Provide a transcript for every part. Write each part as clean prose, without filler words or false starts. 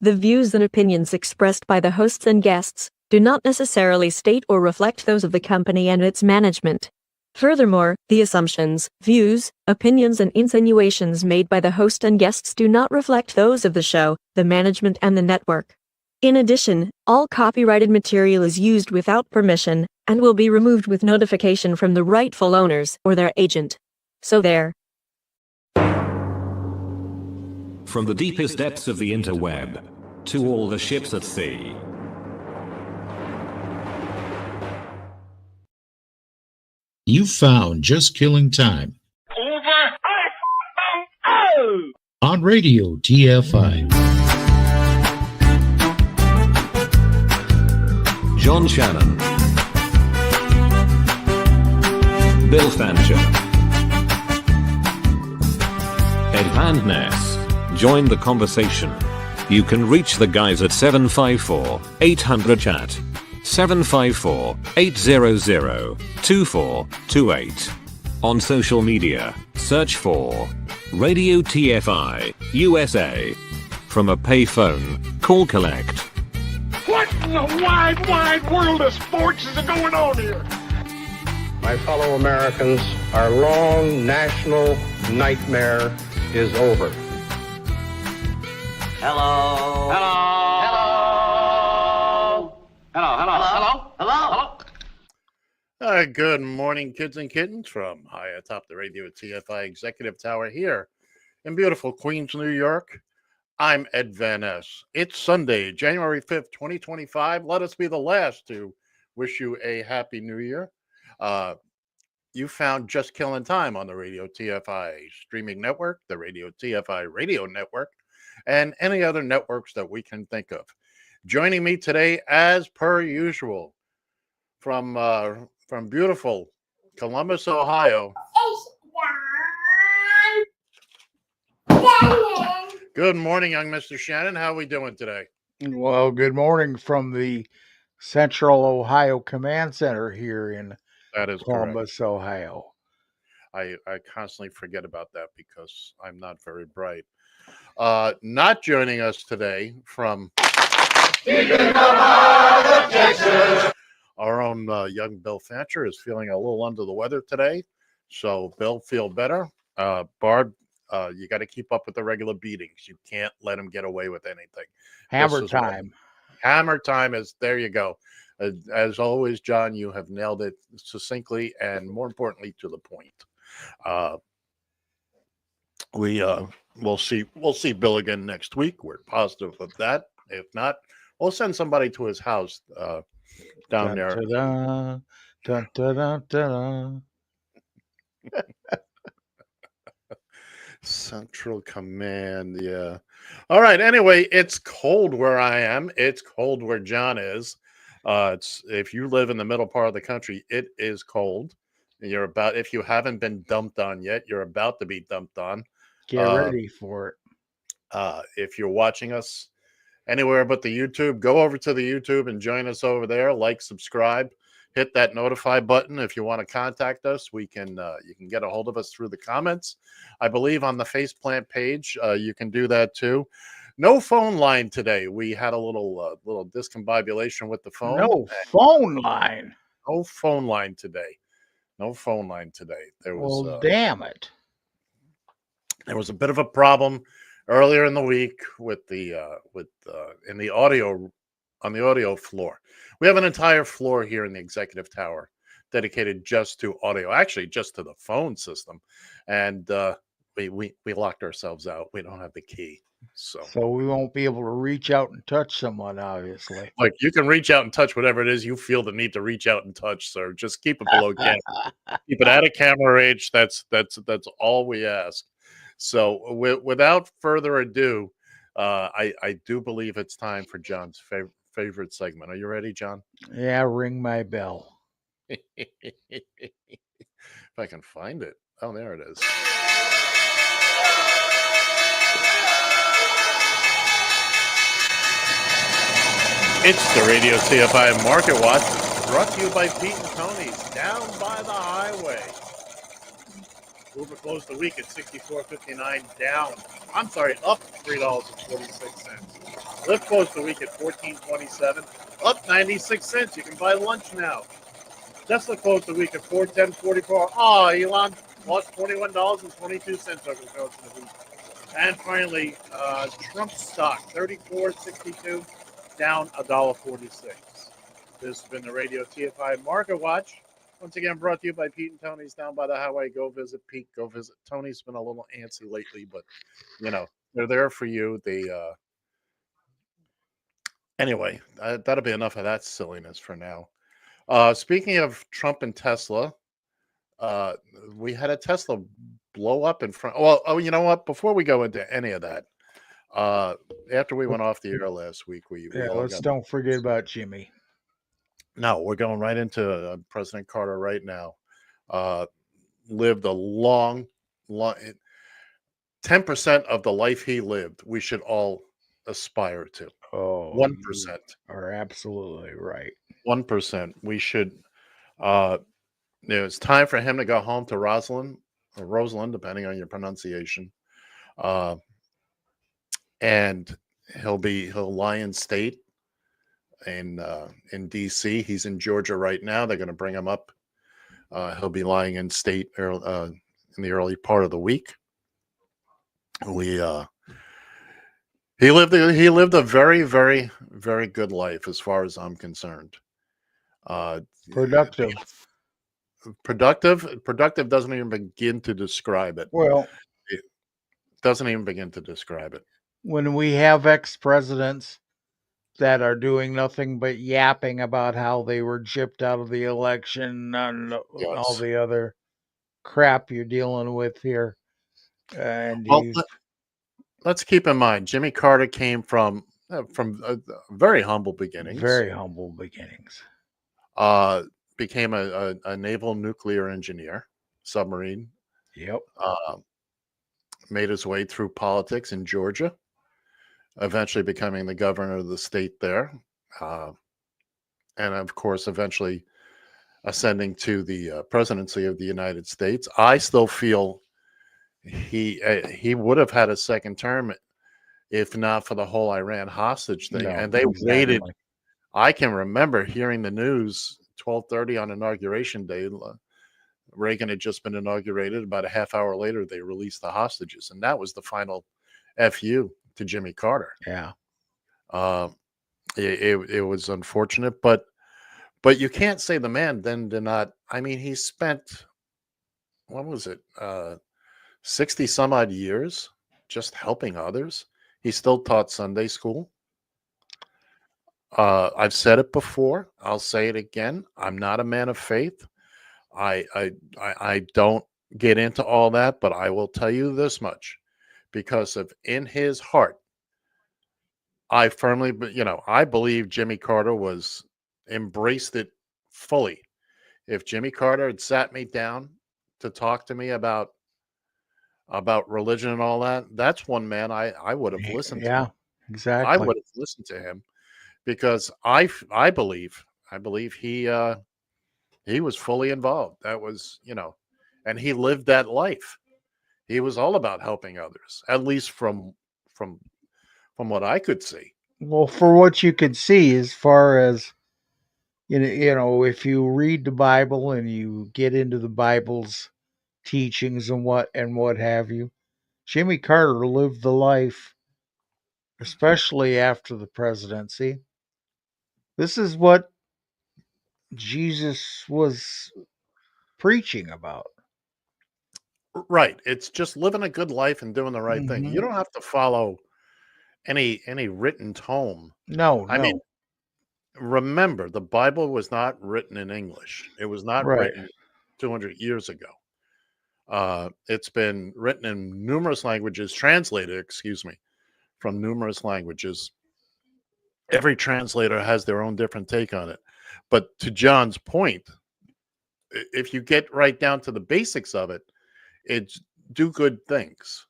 The views and opinions expressed by the hosts and guests do not necessarily state or reflect those of the company and its management. Furthermore, the assumptions, views, opinions, and insinuations made by the host and guests do not reflect those of the show, the management, and the network. In addition, all copyrighted material is used without permission and will be removed with notification from the rightful owners or their agent. So there. From the deepest depths of the interweb to all the ships at sea. You found Just Killing Time on Radio TFI. John Shannon, Bill Fancher, Ed Van Ness. Join the conversation. You can reach the guys at 754-800-CHAT. 754-800-2428. On social media, search for Radio TFI USA. From a payphone, call collect. What in the wide, wide world of sports is going on here? My fellow Americans, our long national nightmare is over. Hello. Hello. Hello. Hello. Hello. Hello. Hello. Good morning, kids and kittens, from high atop the radio at TFI Executive Tower here in beautiful Queens, New York. I'm Ed Van Ness. It's Sunday, January 5th, 2025. Let us be the last to wish you a happy new year. You found Just Killing Time on the Radio TFI streaming network, the Radio TFI radio network, and any other networks that we can think of. Joining me today, as per usual, from beautiful Columbus, Ohio. Good morning, young Mr. Shannon. How are we doing today? Well, good morning from the Central Ohio Command Center here in Columbus, correct. Ohio. I constantly forget about that because I'm not very bright. Not joining us today from our own young Bill Fancher is feeling a little under the weather today. So, Bill, feel better. Barb, you got to keep up with the regular beatings. You can't let him get away with anything. Hammer time. Hammer time is, there you go. As always, John, you have nailed it succinctly and, more importantly, to the point. We'll see Bill again next week. We're positive of that. If not, we'll send somebody to his house down there. Dun, dun, dun, dun. Central Command, yeah. All right. Anyway, it's cold where I am. It's cold where John is. It's if you live in the middle part of the country, it is cold. If you haven't been dumped on yet, you're about to be dumped on. Get ready for it. If you're watching us anywhere but the YouTube, go over to the YouTube and join us over there. Like, subscribe, hit that notify button. If you want to contact us, you can get a hold of us through the comments. I believe on the Faceplant page, you can do that too. No phone line today. We had a little discombobulation with the phone. No phone line. No phone line today. No phone line today. There was. Well, damn it. There was a bit of a problem earlier in the week with in the audio on the audio floor. We have an entire floor here in the Executive Tower dedicated just to audio, actually just to the phone system, and we locked ourselves out. We don't have the key. So we won't be able to reach out and touch someone, obviously. Like, you can reach out and touch whatever it is you feel the need to reach out and touch, sir. Just keep it below camera. Keep it out of camera reach. That's all we ask. So without further ado, I do believe it's time for John's favorite segment. Are you ready, John? Yeah, ring my bell. If I can find it. Oh, there it is. It's the Radio TFI Market Watch, brought to you by Pete and Tony's Down by the Highway. Uber closed the week at $64.59, up $3.46. Lyft closed the week at $14.27, up 96 cents. You can buy lunch now. Tesla closed the week at $410.44. Oh, Elon lost $21.22 over the course of the week. And finally, Trump stock, $34.62, down $1.46. This has been the Radio TFI Market Watch. Once again, brought to you by Pete and Tony's down by the highway. Go visit Pete. Go visit Tony's. Been a little antsy lately, but they're there for you. Anyway, that'll be enough of that silliness for now. Speaking of Trump and Tesla, we had a Tesla blow up in front. Well, you know what? Before we go into any of that, after we went off the air last week, don't forget about Jimmy. No, we're going right into President Carter right now. Lived a long 10% of the life he lived. We should all aspire to. Oh, 1% are absolutely right. 1%. We should. It's time for him to go home to Rosalind, depending on your pronunciation. And he'll lie in state in DC. He's in Georgia right now. They're going to bring him up. He'll be lying in state in the early part of the week. He lived a very, very, very good life as far as I'm concerned. Productive doesn't even begin to describe it. Well, it doesn't even begin to describe it. When we have ex-presidents that are doing nothing but yapping about how they were gypped out of the election and all the other crap you're dealing with here. And let's keep in mind, Jimmy Carter came from very humble beginnings. Very humble beginnings. Became a naval nuclear engineer, submarine. Yep. Made his way through politics in Georgia, eventually becoming the governor of the state there. And of course, eventually ascending to the presidency of the United States. I still feel he would have had a second term if not for the whole Iran hostage thing. And they waited. I can remember hearing the news 12:30 on Inauguration Day. Reagan had just been inaugurated. About a half hour later, they released the hostages, and that was the final FU to Jimmy Carter. Yeah. It was unfortunate, but you can't say the man then did not. I mean, he spent, what was it, 60 some odd years just helping others. He still taught Sunday school. I've said it before. I'll say it again. I'm not a man of faith. I don't get into all that, but I will tell you this much, because of in his heart, I firmly, I believe Jimmy Carter embraced it fully. If Jimmy Carter had sat me down to talk to me about religion and all that, that's one man I would have listened to. Yeah, exactly. I would have listened to him, because I believe he was fully involved. That was, and he lived that life. He was all about helping others, at least from what I could see. Well, for what you could see, as far as, if you read the Bible and you get into the Bible's teachings and what have you, Jimmy Carter lived the life, especially after the presidency. This is what Jesus was preaching about. Right. It's just living a good life and doing the right thing. You don't have to follow any written tome. No. I mean, remember, the Bible was not written in English. It was not written 200 years ago. It's been written in numerous languages, translated, from numerous languages. Every translator has their own different take on it. But to John's point, if you get right down to the basics of it, it's do good things.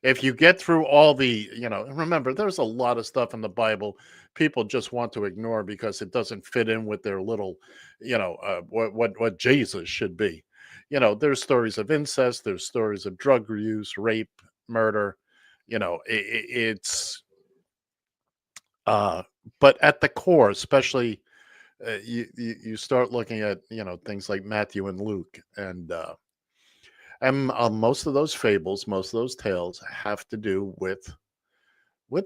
If you get through all the, remember, there's a lot of stuff in the Bible people just want to ignore because it doesn't fit in with their little, what Jesus should be. There's stories of incest, there's stories of drug use, rape, murder. It's But at the core, especially, you start looking at things like Matthew and Luke, and most of those fables, most of those tales have to do with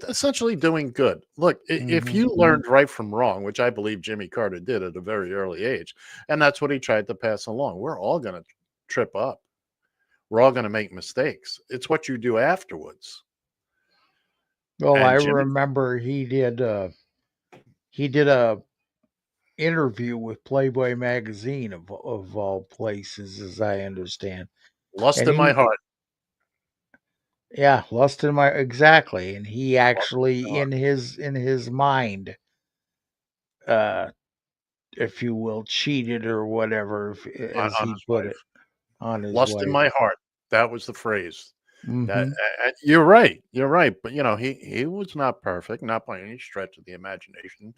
essentially doing good. Look, if Hmm. you learned right from wrong, which I believe Jimmy Carter did at a very early age, and that's what he tried to pass along. We're all going to trip up. We're all going to make mistakes. It's what you do afterwards. Well, I And Jimmy, remember he did a interview with Playboy magazine of all places, as I understand. lust And in my he, heart, yeah, lust in my exactly. And he lust in my actually heart in his mind, uh, if you will, cheated or whatever, as on he his put it, wife. on his Lust in wife. my heart. That was the phrase. That Hmm. you're right. You're right. But he was not perfect, not by any stretch of the imagination,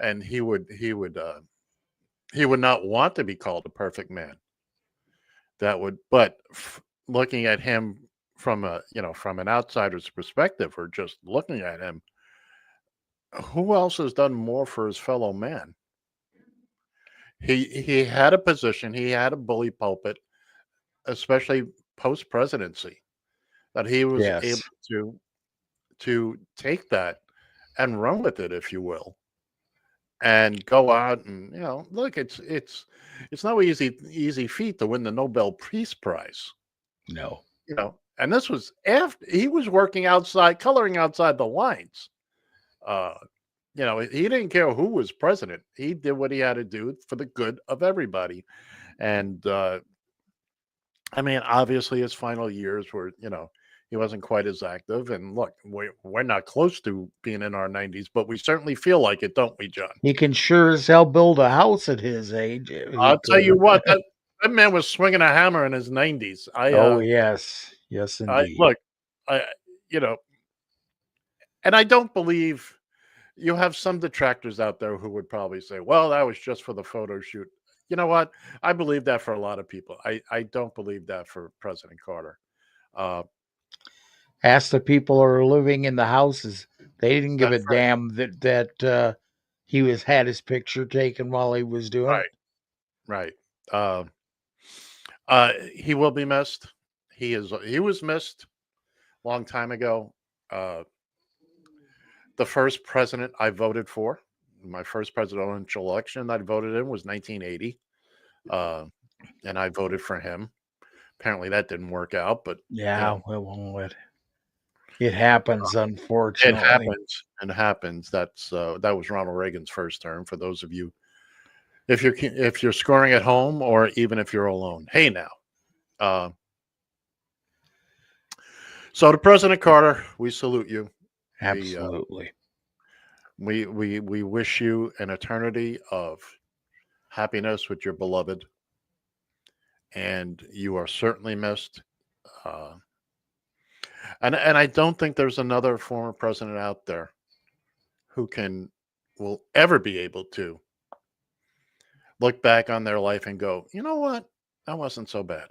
and he would not want to be called a perfect man. That would, but looking at him from from an outsider's perspective, or just looking at him, who else has done more for his fellow man? He had a position, he had a bully pulpit, especially post presidency, that he was able Yes. to take that and run with it, if you will, and go out and look. It's no easy feat to win the Nobel Peace Prize. No. And this was after he was working outside, coloring outside the lines. Uh, he didn't care who was president. He did what he had to do for the good of everybody. And I mean, obviously, his final years were, he wasn't quite as active. And look, we're not close to being in our 90s, but we certainly feel like it, don't we, John? He can sure as hell build a house at his age. He I'll tell could. you what, that man was swinging a hammer in his 90s. Oh, yes. Yes, I indeed. look, I, you know, and I don't believe. You have some detractors out there who would probably say, well, that was just for the photo shoot. You know what? I believe that for a lot of people. I don't believe that for President Carter. Uh, Ask the people who are living in the houses. They didn't give a that's right. damn that he had his picture taken while he was doing it. Right. Right. Uh, he will be missed. He was missed a long time ago. Uh, the first president I voted for, my first presidential election I voted in was 1980. Uh, and I voted for him. Apparently that didn't work out, but Yeah, well, it happens, it unfortunately. happens. It happens. That was Ronald Reagan's first term. For those of you, if you're scoring at home or even if you're alone, hey now. Uh, so to President Carter, we salute you. We uh, Absolutely. we wish you an eternity of happiness with your beloved, and you are certainly missed. Uh, and I don't think there's another former president out there who will ever be able to look back on their life and go, you know what, that wasn't so bad.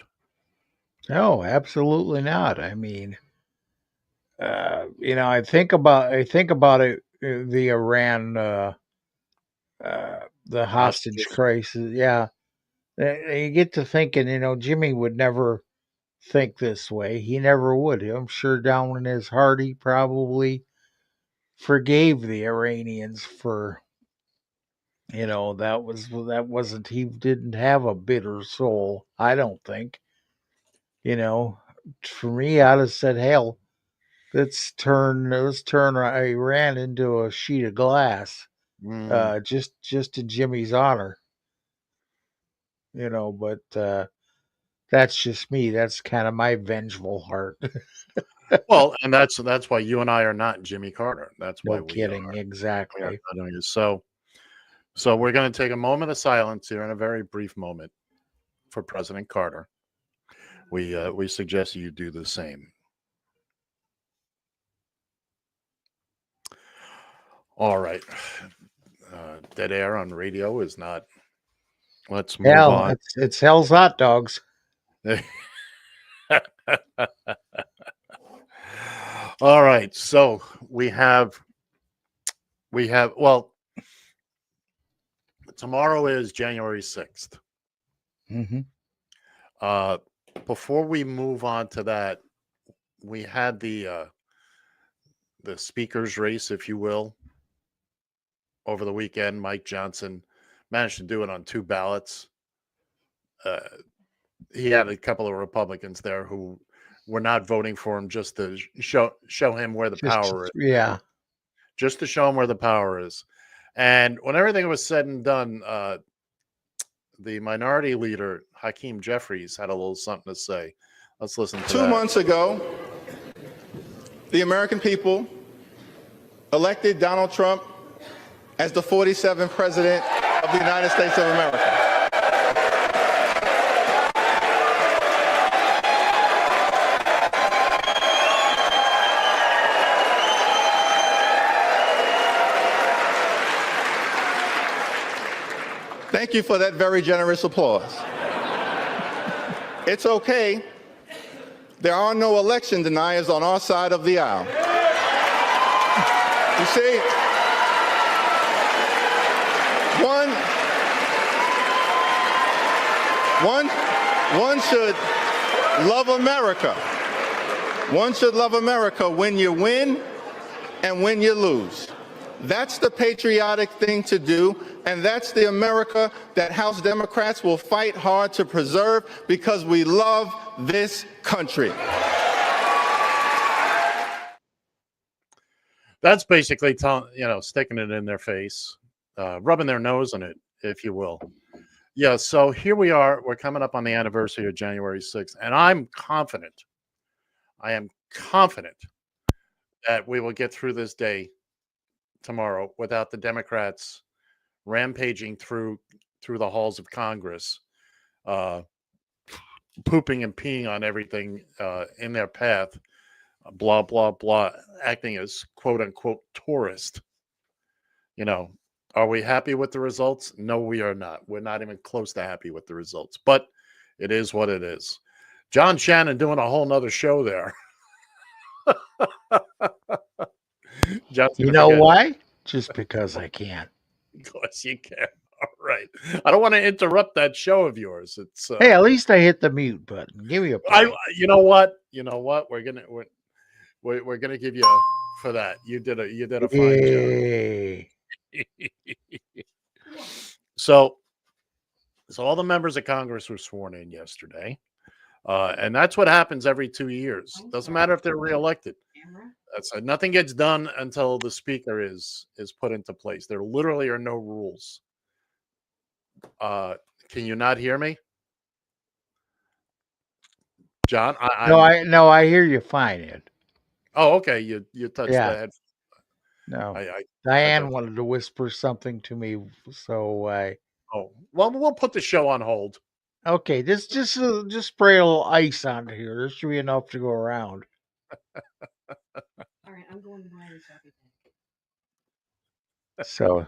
No, absolutely not. I mean, I think about it, the Iran, the hostage Hostages, crisis. Yeah, you get to thinking, Jimmy would never think this way. He never would. I'm sure down in his heart, he probably forgave the Iranians for, that wasn't, he didn't have a bitter soul. I don't think, you know, for me, I'd have said, hell, let's turn Iran into a sheet of glass, mm, just in Jimmy's honor, but, that's just me. That's kind of my vengeful heart. well, and that's why you and I are not Jimmy Carter. That's why No kidding. we are Exactly. not doing it. So we're going to take a moment of silence here in a very brief moment for President Carter. We suggest you do the same. All right. Dead air on radio is not. Let's move Hell, on. it's hell's hot dogs. All right. So we have We have, well, tomorrow is January 6th. Mm-hmm. Before we move on to that, we had the speaker's race, if you will, over the weekend. Mike Johnson managed to do it on 2 ballots. He had a couple of Republicans there who were not voting for him just to show him where the power is. Yeah. Just to show him where the power is. And when everything was said and done, the minority leader, Hakeem Jeffries, had a little something to say. Let's listen to that. 2 months ago, the American people elected Donald Trump as the 47th president of the United States of America. Thank you for that very generous applause. It's okay. There are no election deniers on our side of the aisle. You see, one should love America. One should love America when you win and when you lose. That's the patriotic thing to do, and that's the America that House Democrats will fight hard to preserve because we love this country. That's basically sticking it in their face, rubbing their nose in it, if you will. Yeah, so here we are. We're coming up on the anniversary of January 6th, and I am confident that we will get through this day tomorrow without the Democrats rampaging through the halls of Congress, pooping and peeing on everything in their path, blah, blah, blah, acting as quote unquote tourist. Are we happy with the results? No, we are not. We're not even close to happy with the results, but it is what it is. John Shannon doing a whole nother show there. You know why? Just because I can. Of course you can. All right. I don't want to interrupt that show of yours. It's hey, at least I hit the mute button. Give me a point. You know what? We're gonna give you for that. You did a fine job. So all the members of Congress were sworn in yesterday. And that's what happens every 2 years. Doesn't matter if they're reelected. Nothing gets done until the speaker is put into place. There literally are no rules. Can you not hear me, John? I hear you fine, Ed. Oh, okay. You touched the head. No, Diane wanted to whisper something to me, so I. Oh, well, we'll put the show on hold. Okay, just spray a little ice onto here. There should be enough to go around. All right, I'm going to buy this everything. So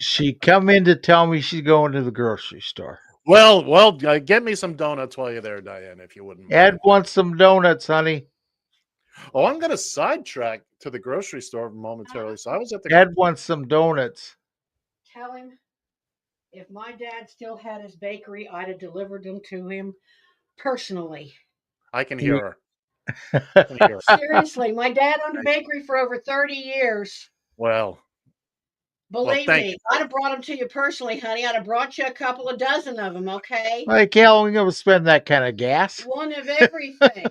she come in to tell me she's going to the grocery store. Well, get me some donuts while you're there, Diane, if you wouldn't mind. Ed wants some donuts, honey. Oh, I'm going to sidetrack to the grocery store momentarily. So I was at the. Ed wants some donuts. Tell him if my dad still had his bakery, I'd have delivered them to him personally. I can hear her. Seriously, my dad owned a bakery for over 30 years. Well, believe me, I'd have brought them to you personally, honey. I'd have brought you a couple of dozen of them, okay? Like, hell, we're going to spend that kind of gas. One of everything.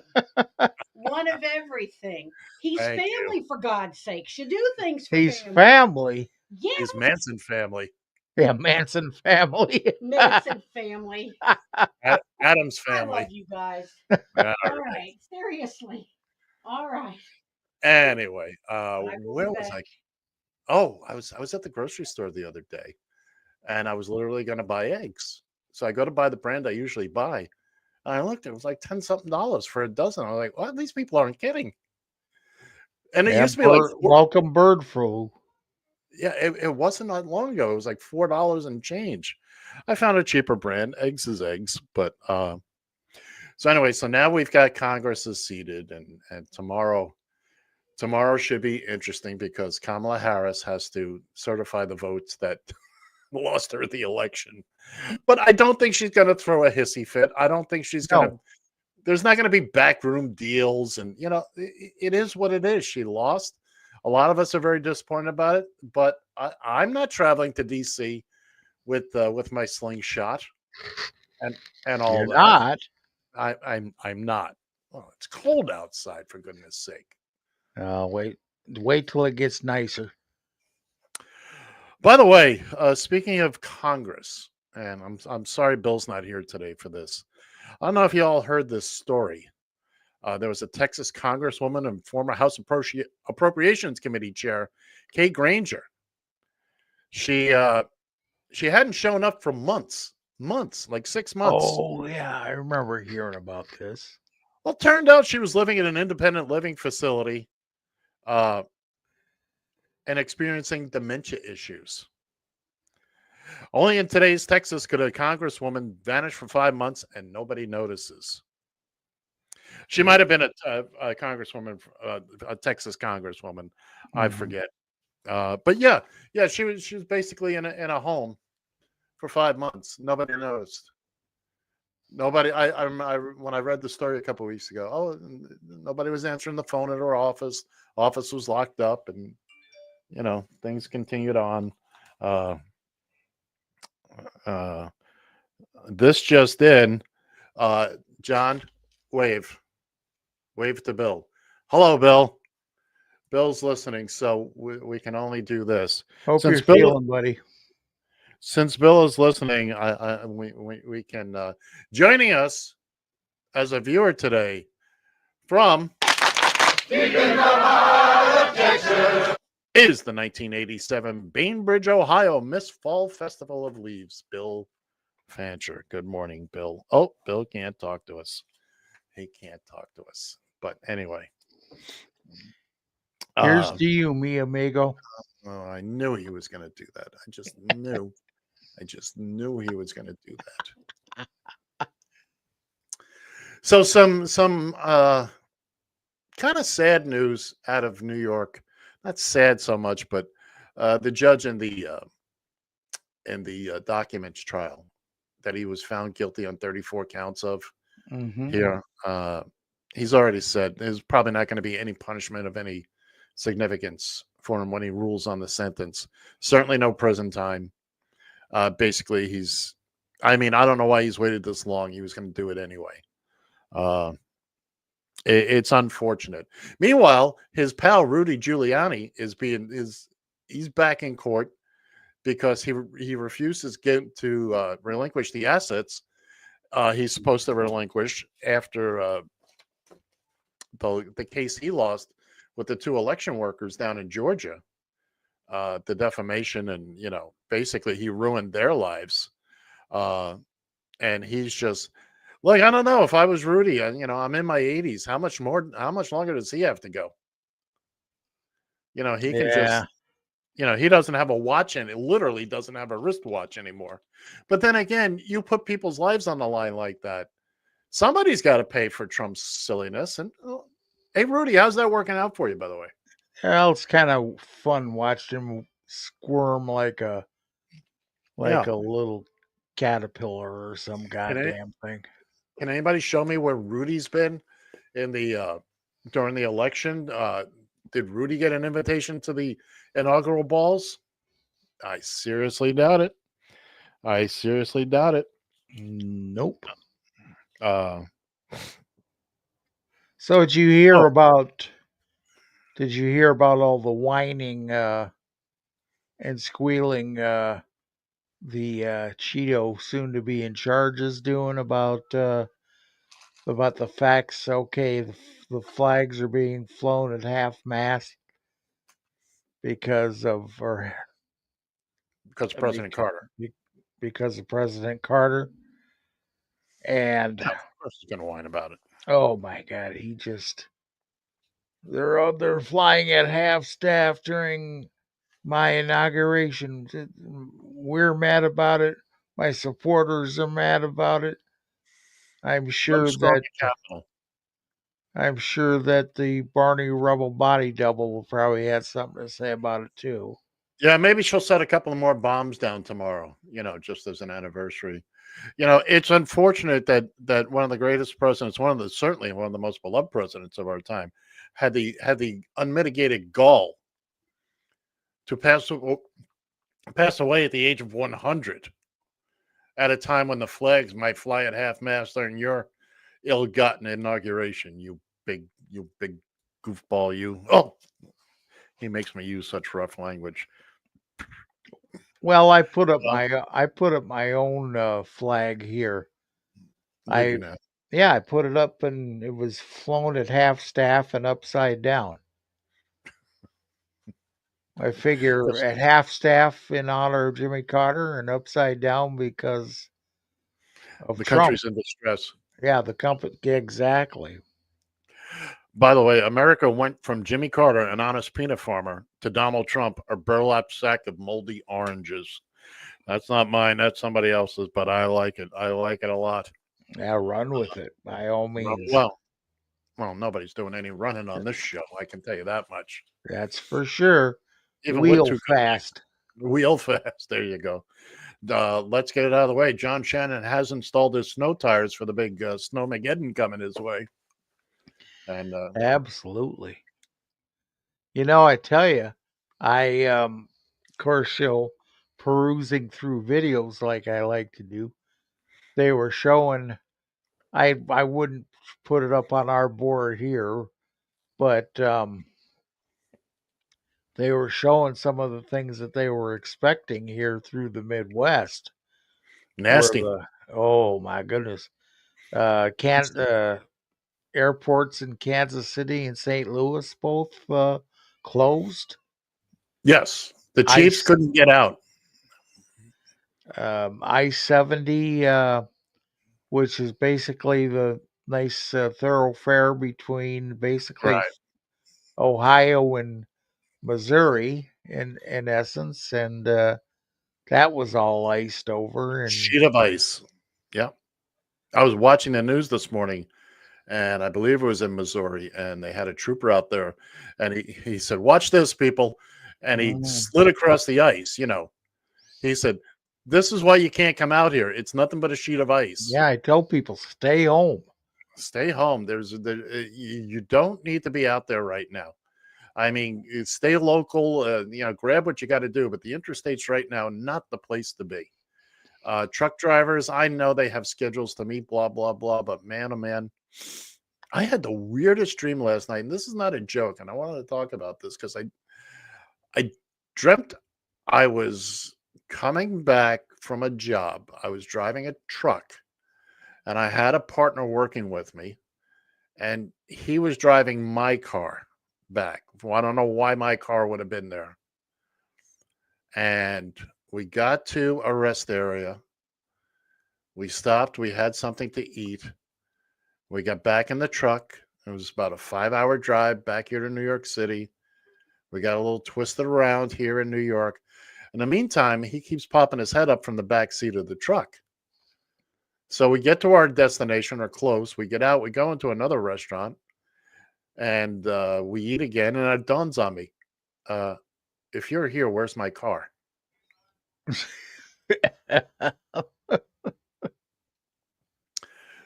One of everything. He's family, for God's sakes. You do things for He's family. Yes. He's Manson family. Yeah, Manson family. Manson family. Adam's family. I love you guys. All right. Seriously. All right. Anyway, where was I? Oh, I was at the grocery store the other day, and I was literally going to buy eggs. So I go to buy the brand I usually buy. And I looked, it was like $10-something for a dozen. I was like, well, these people aren't kidding. And it used to be like welcome bird flu. Yeah, it wasn't that long ago. It was like $4 and change. I found a cheaper brand. Eggs is eggs, but so anyway, so now we've got Congress is seated, and tomorrow Tomorrow should be interesting because Kamala Harris has to certify the votes that lost her the election. But I don't think she's going to throw a hissy fit. I don't think she's going to. No. There's not going to be backroom deals, and it is what it is. She lost. A lot of us are very disappointed about it, but I'm not traveling to DC with my slingshot and all You're that. not. I'm not. Well, it's cold outside, for goodness sake. Wait till it gets nicer. By the way, speaking of Congress, and I'm sorry Bill's not here today for this. I don't know if you all heard this story. There was a Texas Congresswoman and former House Appropriations Committee Chair, Kate Granger. She hadn't shown up for months, like 6 months. Oh yeah, I remember hearing about this. Well, it turned out she was living in an independent living facility, and experiencing dementia issues. Only in today's Texas could a congresswoman vanish for 5 months and nobody notices. She might have been a congresswoman, a Texas congresswoman. I forget. But yeah, she was basically in a home for 5 months. Nobody noticed. Nobody. I when I read the story a couple of weeks ago. Nobody was answering the phone at her office. Office was locked up, and things continued on. This just in. John, wave to Bill. Hello, Bill. Bill's listening, so we can only do this. Hope Since you're feeling, buddy. Since Bill is listening, we can joining us as a viewer today from deep in the heart of Texas is the 1987 Bainbridge, Ohio Miss Fall Festival of Leaves, Bill Fancher. Good morning, Bill. Oh, Bill can't talk to us. He can't talk to us. But anyway. Here's to you, mi amigo. Oh, I knew he was going to do that. I just knew he was going to do that. So some kind of sad news out of New York. Not sad so much, but the judge in the documents trial that he was found guilty on 34 counts of here. He's already said there's probably not going to be any punishment of any significance for him when he rules on the sentence. Certainly no prison time. Basically, I don't know why he's waited this long. He was going to do it anyway. It's unfortunate. Meanwhile, his pal Rudy Giuliani he's back in court because he refuses to relinquish the assets he's supposed to relinquish after the case he lost with the 2 election workers down in Georgia, the defamation, and basically he ruined their lives, and he's just like, I don't know, if I was Rudy, I'm in my 80s. How much longer does he have to go? He can just, he doesn't have a watch, and it literally doesn't have a wristwatch anymore. But then again, you put people's lives on the line like that. Somebody's got to pay for Trump's silliness. And hey, Rudy, how's that working out for you, by the way? Well, it's kind of fun watching him squirm like a little caterpillar or some goddamn thing. Can anybody show me where Rudy's been in the during the election? Did Rudy get an invitation to the inaugural balls? I seriously doubt it. Nope. So did you hear about all the whining and squealing the Cheeto soon to be in charge is doing about the facts? Okay, the flags are being flown at half mast because of President Carter. Because of President Carter. And of course he's going to whine about it. Oh my God, they're flying at half staff during my inauguration. We're mad about it. My supporters are mad about it. I'm sure that I'm sure that the Barney Rubble body double will probably have something to say about it too. Yeah, maybe she'll set a couple of more bombs down tomorrow, just as an anniversary. It's unfortunate that one of the greatest presidents, certainly one of the most beloved presidents of our time, had the unmitigated gall to pass away at the age of 100 at a time when the flags might fly at half mast during your ill-gotten inauguration. You big goofball, you. Oh, he makes me use such rough language. Well, I put up Well, my own flag here. did you I know? Yeah, I put it up and it was flown at half staff and upside down. I figure That's at half staff in honor of Jimmy Carter and upside down because of the Trump. country's in distress. Yeah, the company exactly. By the way, America went from Jimmy Carter, an honest peanut farmer, to Donald Trump, a burlap sack of moldy oranges. That's not mine. That's somebody else's, but I like it. I like it a lot. Yeah, run with it by all means. Well, nobody's doing any running on this show. I can tell you that much. That's for sure. Even with Wheel two countries, fast. wheel fast. There you go. Let's get it out of the way. John Shannon has installed his snow tires for the big Snowmageddon coming his way. And Absolutely. I tell you, of course, perusing through videos like I like to do. They were showing. I wouldn't put it up on our board here, but they were showing some of the things that they were expecting here through the Midwest, where nasty. oh my goodness, airports in Kansas City and St. Louis both closed. Yes, the Chiefs Ice couldn't get out. I-70, which is basically the nice thoroughfare between basically Right. Ohio and Missouri in essence, and that was all iced over. And Sheet of ice. Yeah. I was watching the news this morning, and I believe it was in Missouri, and they had a trooper out there, and he said, "Watch this, people," and he mm, slid across the ice. He said, "This is why you can't come out here. It's nothing but a sheet of ice. yeah, I tell people stay home. Stay home. You don't need to be out there right now. I mean, stay local. Grab what you got to do. But the interstates right now, not the place to be. Truck drivers, I know they have schedules to meet, blah blah blah. But man, oh man, I had the weirdest dream last night, and this is not a joke. And I wanted to talk about this because I dreamt I was coming back from a job. I was driving a truck, and I had a partner working with me, and he was driving my car back. Well, I don't know why my car would have been there. And we got to a rest area. We stopped. We had something to eat. We got back in the truck. It was about a 5-hour drive back here to New York City. We got a little twisted around here in New York. In the meantime, he keeps popping his head up from the back seat of the truck. So we get to our destination or close. We get out. We go into another restaurant, and we eat again. And it dawns on me, if you're here, where's my car?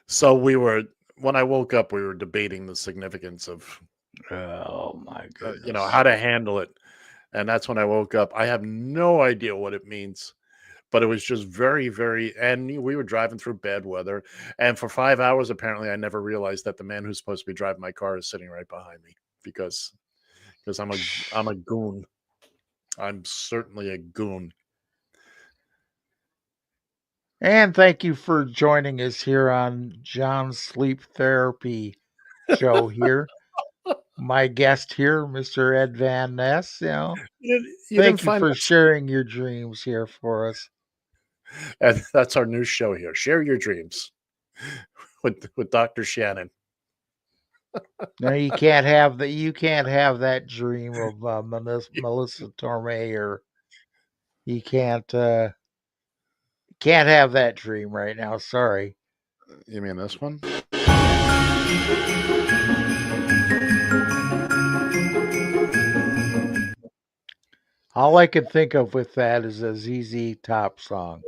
So when I woke up, we were debating the significance of, Oh my goodness. how to handle it. And that's when I woke up. I have no idea what it means, but it was just very, very, and we were driving through bad weather. And for 5 hours, apparently, I never realized that the man who's supposed to be driving my car is sitting right behind me because I'm a goon. I'm certainly a goon. And thank you for joining us here on John's Sleep Therapy show here. My guest here, Mr. Ed Van Ness, You didn't thank you find for that, sharing your dreams here for us. and that's our new show here. Share your dreams with Dr. Shannon. No, you can't have that dream of Melissa Torme, or you can't have that dream right now. Sorry. You mean this one? All I can think of with that is a ZZ Top song.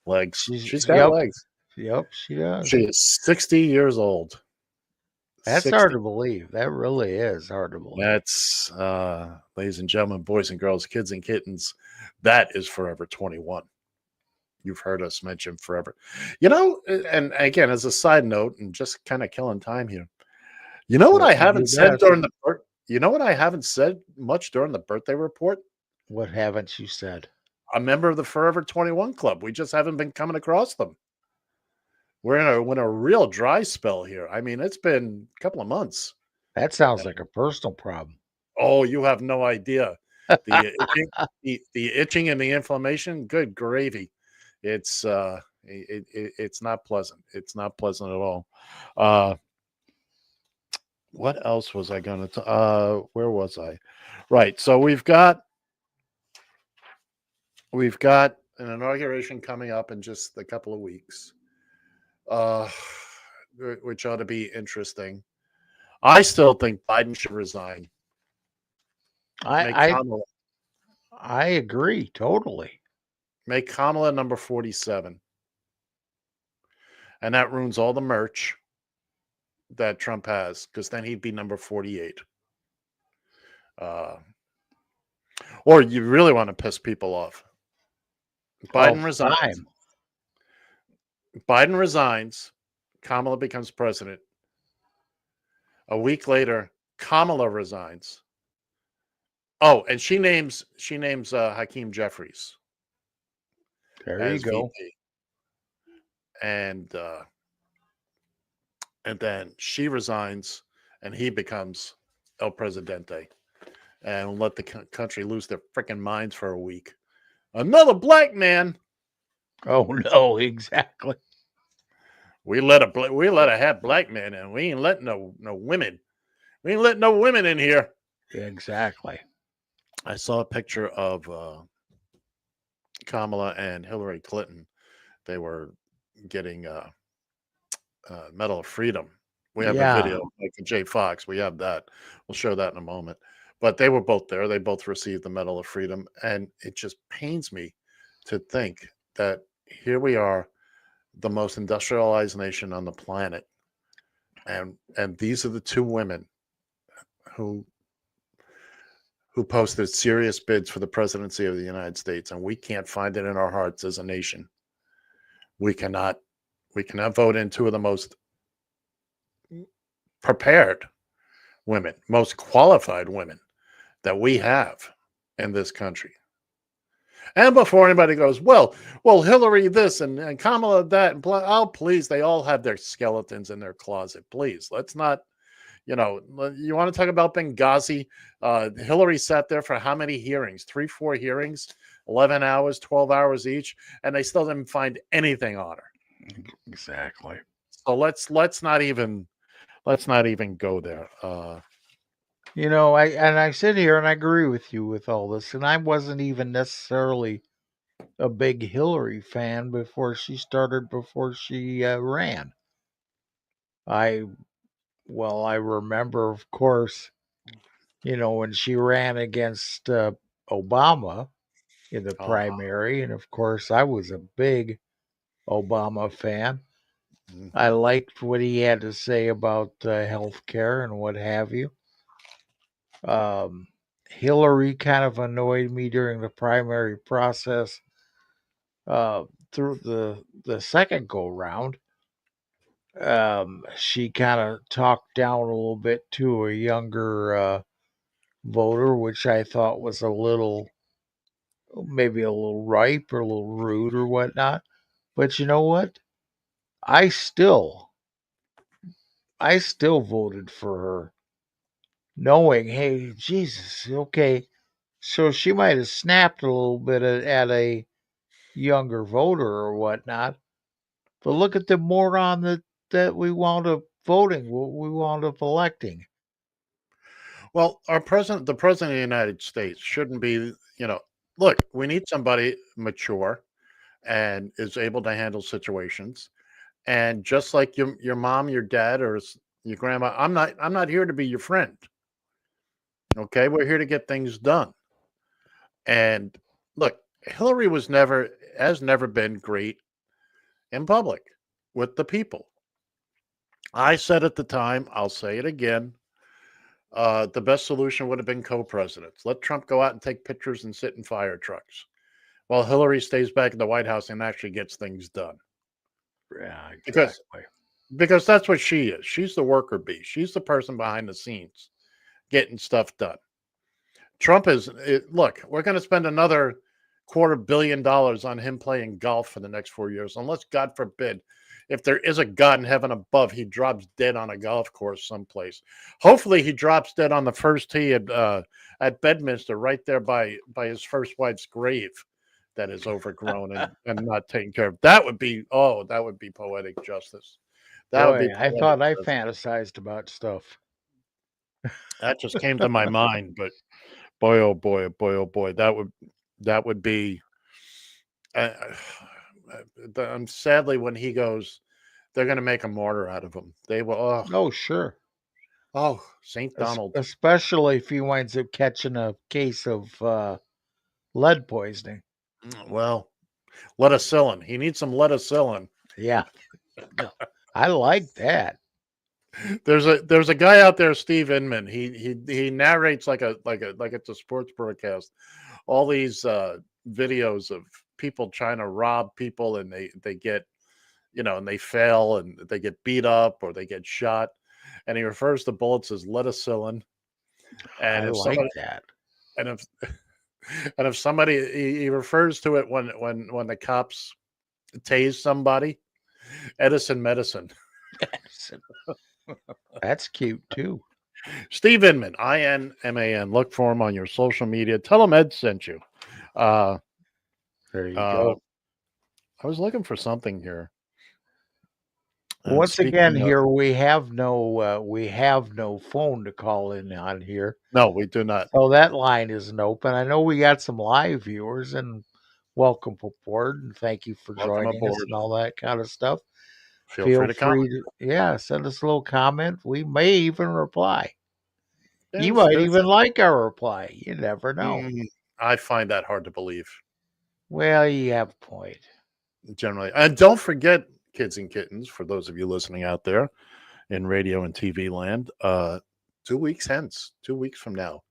Legs. She's She's got yep, legs. yep, she does. She is 60 years old. That's hard 60. to believe. That really is hard to believe. That's, ladies and gentlemen, boys and girls, kids and kittens, that is Forever 21. You've heard us mention Forever. And again, as a side note, and just kind of killing time here, you know what Well, I you do haven't said best. you know what I haven't said much during the birthday report? What haven't you said? A member of the Forever 21 Club. We just haven't been coming across them. We're in a real dry spell here. I mean, it's been a couple of months. That sounds like a personal problem. Oh, you have no idea. The itching, the itching and the inflammation, good gravy. It's it's not pleasant. It's not pleasant at all. Uh, what else was I going to? Where was I? Right. So we've got an inauguration coming up in just a couple of weeks, uh, which ought to be interesting. I still think Biden should resign. Make I I Kamala, I agree totally. make Kamala number 47, and that ruins all the merch that Trump has, because then he'd be number 48. Uh, or you really want to piss people off. Oh, Biden resigns. fine. Biden resigns. Kamala becomes president. A week later, Kamala resigns. Oh, and she names Hakeem Jeffries There you as go. VP, and then she resigns, and he becomes El Presidente, and let the country lose their freaking minds for a week. Another black man. Oh no, exactly. We let a half black man in. We ain't letting no women. We ain't letting no women in here. Exactly. I saw a picture of Kamala and Hillary Clinton. They were getting Medal of Freedom. We have a Yeah. video, like J. Fox. We have that. We'll show that in a moment. But they were both there. They both received the Medal of Freedom, and it just pains me to think that here we are, the most industrialized nation on the planet, and these are the two women who posted serious bids for the presidency of the United States, and we can't find it in our hearts as a nation. We cannot vote in two of the most prepared women, most qualified women that we have in this country. And before anybody goes, well, Hillary this and Kamala that, and oh, please, they all have their skeletons in their closet. Please, let's not, you want to talk about Benghazi? Hillary sat there for how many hearings? 3-4 hearings, 11 hours, 12 hours each, and they still didn't find anything on her. Exactly. So let's not even go there. I sit here and I agree with you with all this, and I wasn't even necessarily a big Hillary fan before she ran. I remember, of course, when she ran against Obama in the primary, and of course, I was a big Obama fan. I liked what he had to say about health care and what have you. Hillary kind of annoyed me during the primary process. Through the second go round, she kind of talked down a little bit to a younger voter, which I thought was maybe a little ripe or a little rude or whatnot. But you know what? I still voted for her, knowing, hey, Jesus, okay. So she might have snapped a little bit at a younger voter or whatnot. But look at the moron that we wound up voting, what we wound up electing. Well, the president of the United States shouldn't be, look, we need somebody mature and is able to handle situations And just like your mom, your dad, or your grandma, I'm not here to be your friend. Okay, we're here to get things done. And look, Hillary has never been great in public with the people. I said at the time, I'll say it again. The best solution would have been co-presidents. Let Trump go out and take pictures and sit in fire trucks, while Hillary stays back in the White House and actually gets things done. Yeah, Because exactly. because that's what she is. She's the worker bee. She's the person behind the scenes getting stuff done. Trump look, we're going to spend another $250 million on him playing golf for the next 4 years, unless, God forbid, if there is a God in heaven above, he drops dead on a golf course someplace. Hopefully, he drops dead on the first tee at Bedminster, right there by his first wife's grave that is overgrown and not taken care of. That would be poetic justice. That would be Boy, I poetic thought I justice. fantasized about stuff. That just came to my mind, but boy, oh boy, oh boy, oh boy, that would be. Uh, sadly, when he goes, they're going to make a martyr out of him. They will. Oh, sure. Saint Donald. Especially if he winds up catching a case of lead poisoning. Well, lettucillin. He needs some lettucillin. Yeah. I like that. There's a guy out there, Steve Inman. He narrates like it's a sports broadcast. All these videos of people trying to rob people, and they get, and they fail, and they get beat up or they get shot. And he refers to bullets as lettucillin. And I if like somebody, that. and if and if somebody, he refers to it when the cops tase somebody, Edison medicine. That's cute too. Steve Inman, INMAN. Look for him on your social media. Tell him Ed sent you. There you go. I was looking for something here. Once again, Speaking of, here we have no phone to call in on here, no, we do not. so that line isn't open. I know we got some live viewers, and welcome aboard, and thank you for Welcome joining us aboard. and all that kind of stuff. Feel free to comment. Send us a little comment. We may even reply. You There's- might even like our reply. You never know. I find that hard to believe. Well, you have a point. Generally, and don't forget, kids and kittens, for those of you listening out there in radio and TV land, 2 weeks hence, 2 weeks from now,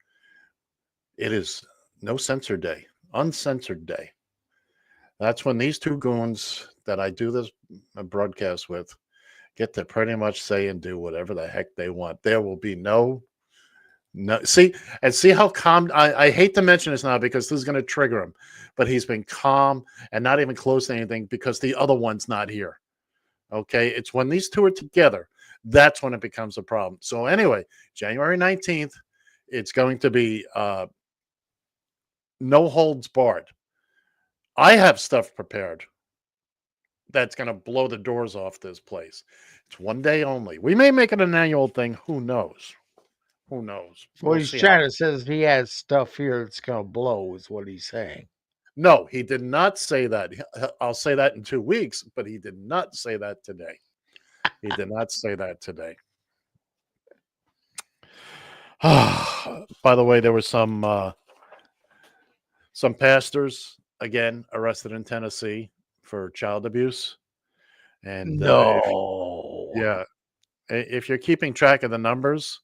it is No Censor Day, Uncensored Day. That's when these two goons that I do this broadcast with get to pretty much say and do whatever the heck they want. There will be no. See how calm. I hate to mention this now because this is going to trigger him, but he's been calm and not even close to anything because the other one's not here. Okay, it's when these two are together that's when it becomes a problem. So anyway, January 19th, it's going to be no holds barred. I have stuff prepared that's going to blow the doors off this place. It's one day only. We may make it an annual thing. Who knows? Who knows? What he's trying to say is he has stuff here that's going to blow, is what he's saying. No, he did not say that. I'll say that in 2 weeks, but he did not say that today. He did not say that today. By the way, there were some pastors, again, arrested in Tennessee for child abuse. And if you're keeping track of the numbers,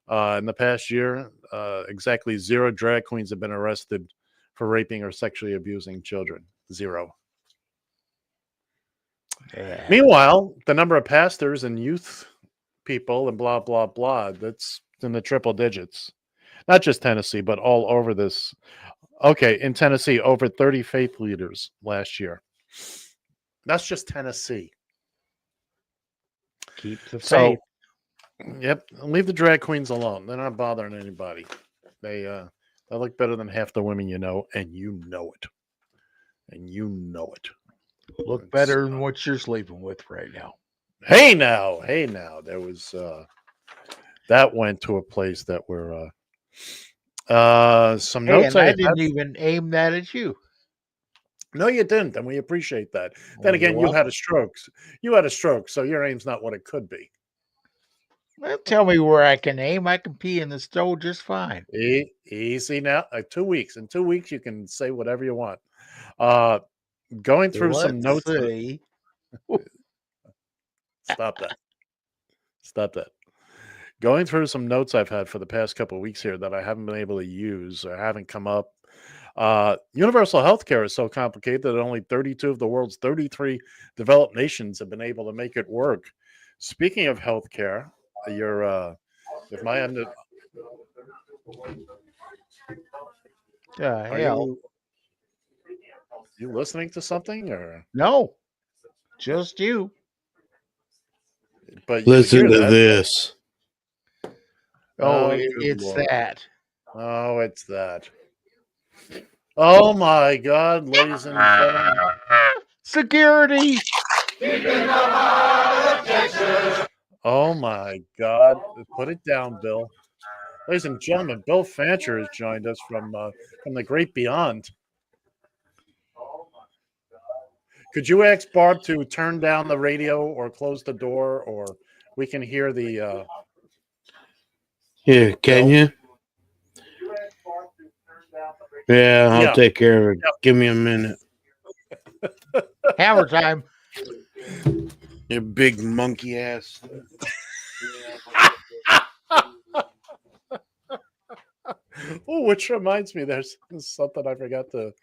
in the past year, exactly 0 drag queens have been arrested for raping or sexually abusing children. 0. Yeah. Meanwhile, the number of pastors and youth people and blah, blah, blah, that's in the triple digits. Not just Tennessee, but all over this. Okay, in Tennessee, over 30 faith leaders last year. That's just Tennessee. Keep the faith. So, yep, leave the drag queens alone. They're not bothering anybody. They look better than half the women you know, and you know it. And you know it. Look better than what you're sleeping with right now. Hey now. There was that went to a place that were some notes. And I didn't even aim that at you. No, you didn't, and we appreciate that. Then Well, you're again, you had welcome. a stroke. You had a stroke, so your aim's not what it could be. Well, tell me where I can aim. I can pee in the stove just fine. Easy now. 2 weeks. In 2 weeks, you can say whatever you want. Uh, going through some Let's notes. see. Stop that. Stop that. Going through some notes I've had for the past couple of weeks here that I haven't been able to use or haven't come up. Universal healthcare is so complicated that only 32 of the world's 33 developed nations have been able to make it work. Speaking of healthcare, if my end, The are hell? you listening to something or? No, just you. But you Listen hear to that? this. Oh, Oh, good it's Lord. that. Oh, it's that. Oh my God, ladies and gentlemen. Security. Oh my God. Put it down, Bill. Ladies and gentlemen, Bill Fancher has joined us from the great beyond. Could you ask Barb to turn down the radio or close the door, or we can hear the Yeah, can Bill? you? Yeah, I'll Yeah. take care of it. Yep. Give me a minute. Hammer time. You big monkey ass. Oh, which reminds me, there's something I forgot to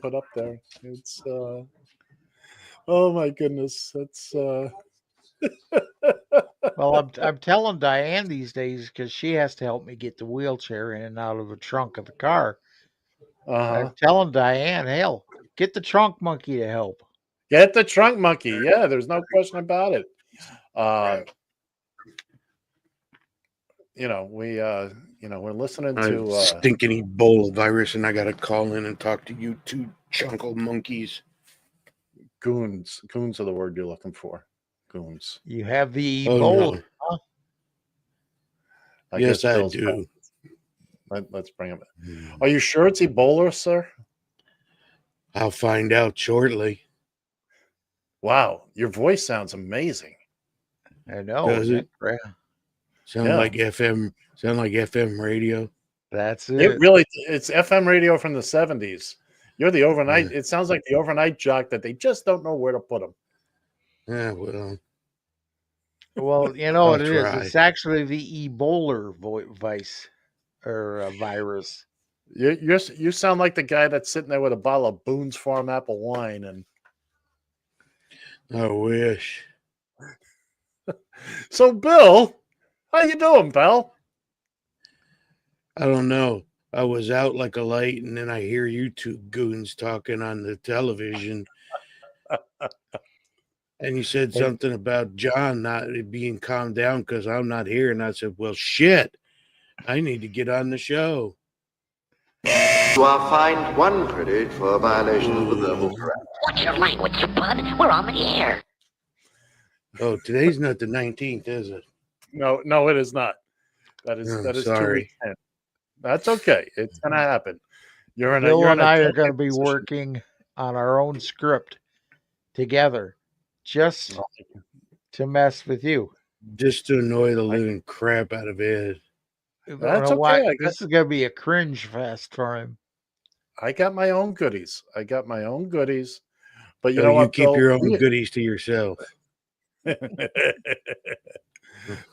put up there. It's oh my goodness, it's Well, I'm telling Diane these days because she has to help me get the wheelchair in and out of the trunk of the car. I'm telling Diane, hell, get the trunk monkey to help. Get the trunk monkey. Yeah, there's no question about it. We're listening to Stinking Ebola virus, and I got to call in and talk to you two chunkle monkeys. goons. Goons are the word you're looking for. Goons. You have the Oh, Ebola. no. Huh? Yes, guess I Bill's do. Let's bring him in. Are you sure it's Ebola, sir? I'll find out shortly. Wow, your voice sounds amazing. I know. Does it? Yeah. Like FM. Sound like FM radio. That's It it. really, it's FM radio from the 70s. You're the overnight. It sounds like the overnight jock that they just don't know where to put him. Yeah, well. Well, you know what it is. try. It's actually the Ebola virus. You sound like the guy that's sitting there with a bottle of Boone's Farm apple wine. And I wish. so, Bill, how you doing, pal? I don't know. I was out like a light, and then I hear you two goons talking on the television. And you said something about John not being calmed down because I'm not here. And I said, well, shit, I need to get on the show. You are fined 1 credit for violation of the verbal correct. What's your language, you bud? We're on the air. Oh, today's not the 19th, is it? No, it is not. That is 2 weeks in. That's okay. It's gonna happen. Bill and I are going to be working on our own script together, just to mess with you, just to annoy the living crap out of Ed. That's okay. This is going to be a cringe fest for him. I got my own goodies. But you So know what? You keep Bill? your own goodies to yourself.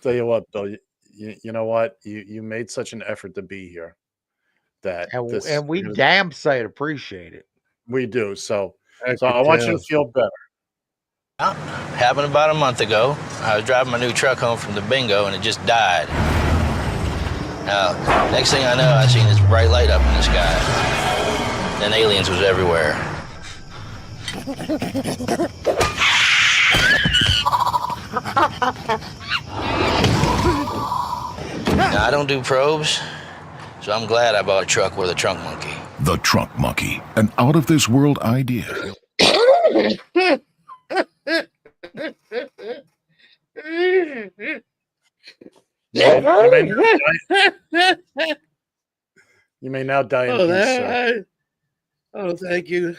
Tell you what, Bill. You know what? You made such an effort to be here. And we damn sight appreciate it. We do. So I want you to feel better. Happened about a month ago. I was driving my new truck home from the bingo and it just died. Now, next thing I know, I seen this bright light up in the sky. Then aliens was everywhere. Now, I don't do probes, so I'm glad I bought a truck with a trunk monkey. The trunk monkey, an out-of-this-world idea. You may now die in peace, sir. Oh, thank you.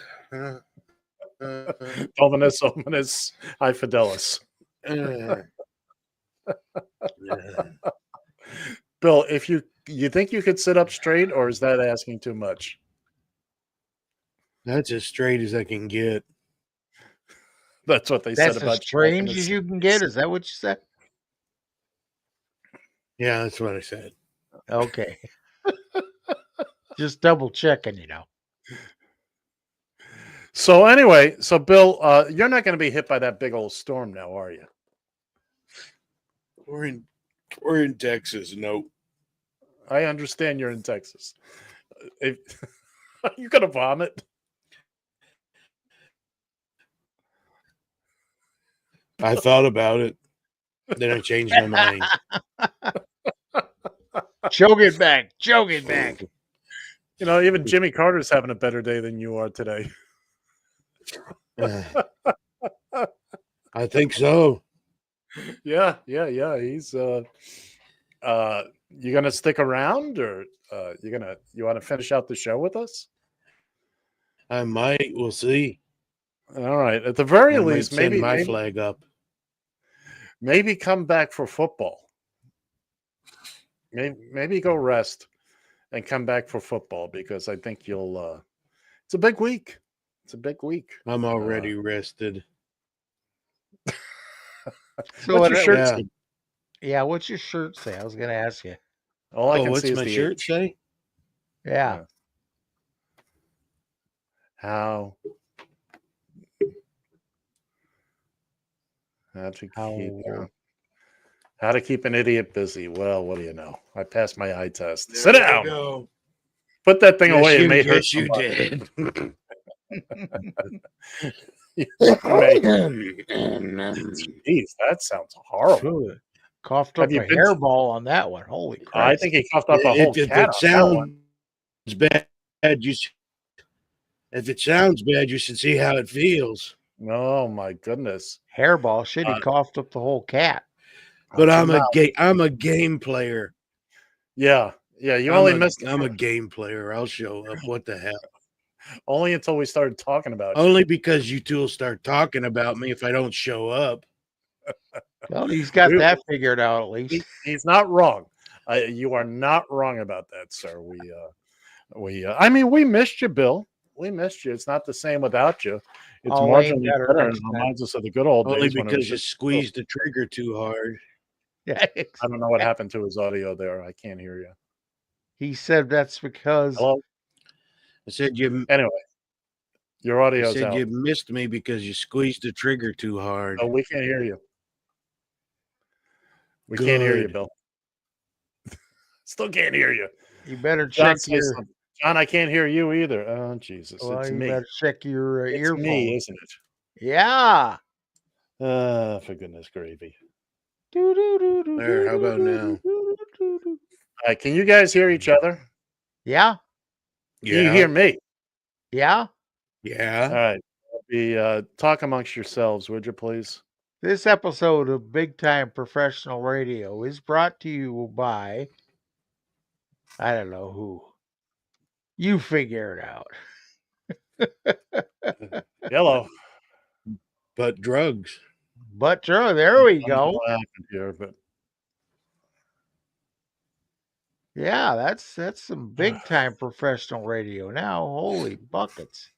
Dominus Ominous High Fidelis. Bill, if you think you could sit up straight, or is that asking too much? That's as straight as I can get. That's what they That's said as about strange as you can get. Is that what you said? Yeah, that's what I said. Okay. Just double checking, So anyway, so Bill, you're not going to be hit by that big old storm now, are you? We're in Texas. Nope. I understand you're in Texas. If, are you going to vomit? I thought about it. Then I changed my mind. Choke it back. Choke it back. Even Jimmy Carter's having a better day than you are today. I think so. Yeah. He's you gonna stick around, or you want to finish out the show with us? I might. We'll see. All right. At the very I least, might send maybe my flag up. Maybe come back for football. Maybe go rest and come back for football, because I think you'll. It's a big week. It's a big week. I'm already rested. So what's your shirt say? Yeah, what's your shirt say? I was going to ask you. All I can what's see is my the shirt H. say? Yeah. How to keep an idiot busy. Well, what do you know? I passed my eye test. Sit down. Go. Put that thing away. It may hurt Yes, you did. Jeez, that sounds horrible. Coughed up a hairball on that one. Holy crap. I think he coughed up a whole cat. If it sounds bad, if it sounds bad, you should see how it feels. Oh my goodness. Hairball. Shit, he coughed up the whole cat. But I'm a game player. Yeah. You only missed. I'm a game player. I'll show up. What the hell? Only until we started talking about Only because you two will start talking about me if I don't show up. Well, he's got that figured out at least. He's not wrong. You are not wrong about that, sir. I mean, we missed you, Bill. We missed you. It's not the same without you. It's marginally better and reminds us of the good old Only days. because you squeezed the trigger too hard. Yeah, I don't know what happened to his audio there. I can't hear you. He said that's because. Hello? I said you. Anyway, your audio's said out. You missed me because you squeezed the trigger too hard. Oh, we can't hear you. We can't hear you, Bill. Still can't hear you. You better check John, I can't hear you either. Oh, Jesus. Well, it's you me. better check your earphone. It's me, isn't it? Yeah. For goodness gravy. There, how about now? Can you guys hear each other? Yeah. Can you hear me? Yeah. Yeah. All right. Talk amongst yourselves, would you please? This episode of Big Time Professional Radio is brought to you by, I don't know who. You figure it out. Yellow. But drugs. There we go. What happened here, but yeah, that's some big time professional radio now. Holy buckets.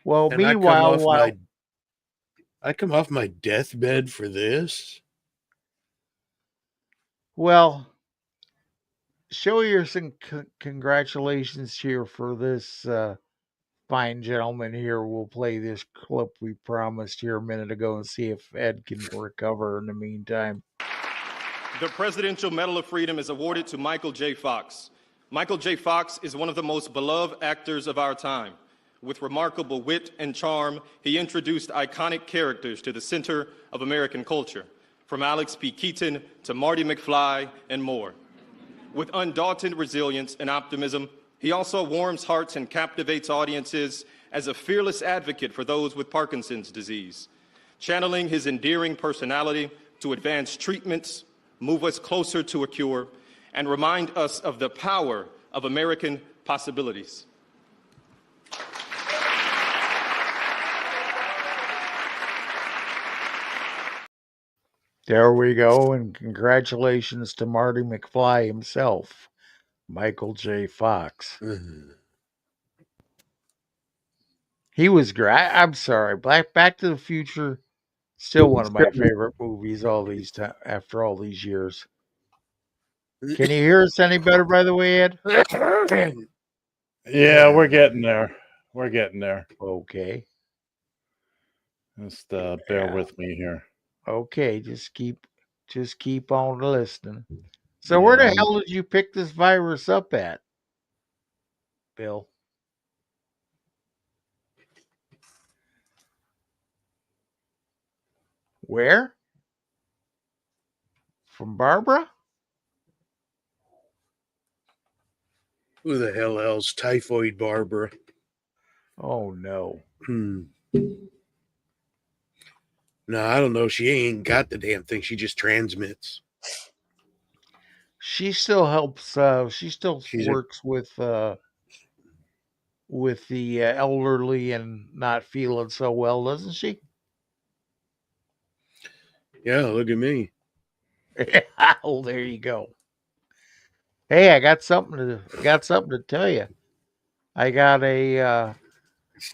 Well, And meanwhile, I come off my deathbed for this. Well, show your some congratulations here for this fine gentleman here. We'll play this clip we promised here a minute ago and see if Ed can recover in the meantime. The Presidential Medal of Freedom is awarded to Michael J. Fox. Michael J. Fox is one of the most beloved actors of our time. With remarkable wit and charm, he introduced iconic characters to the center of American culture, from Alex P. Keaton to Marty McFly and more. With undaunted resilience and optimism, he also warms hearts and captivates audiences as a fearless advocate for those with Parkinson's disease, channeling his endearing personality to advance treatments, move us closer to a cure, and remind us of the power of American possibilities. There we go, and congratulations to Marty McFly himself, Michael J. Fox. He was great. I'm sorry, Back to the Future, still one of my favorite movies. After all these years. Can you hear us any better, by the way, Ed? Yeah, we're getting there. We're getting there. Okay. Just bear with me here. Okay, just keep on listening. So where the hell did you pick this virus up at, Bill? Where? From Barbara? Who the hell else? Typhoid Barbara. Oh no. No, I don't know. She ain't got the damn thing. She just transmits. She still helps. She still works with the elderly and not feeling so well, doesn't she? Yeah, look at me. Oh, there you go. Hey, I got something to tell you. I got a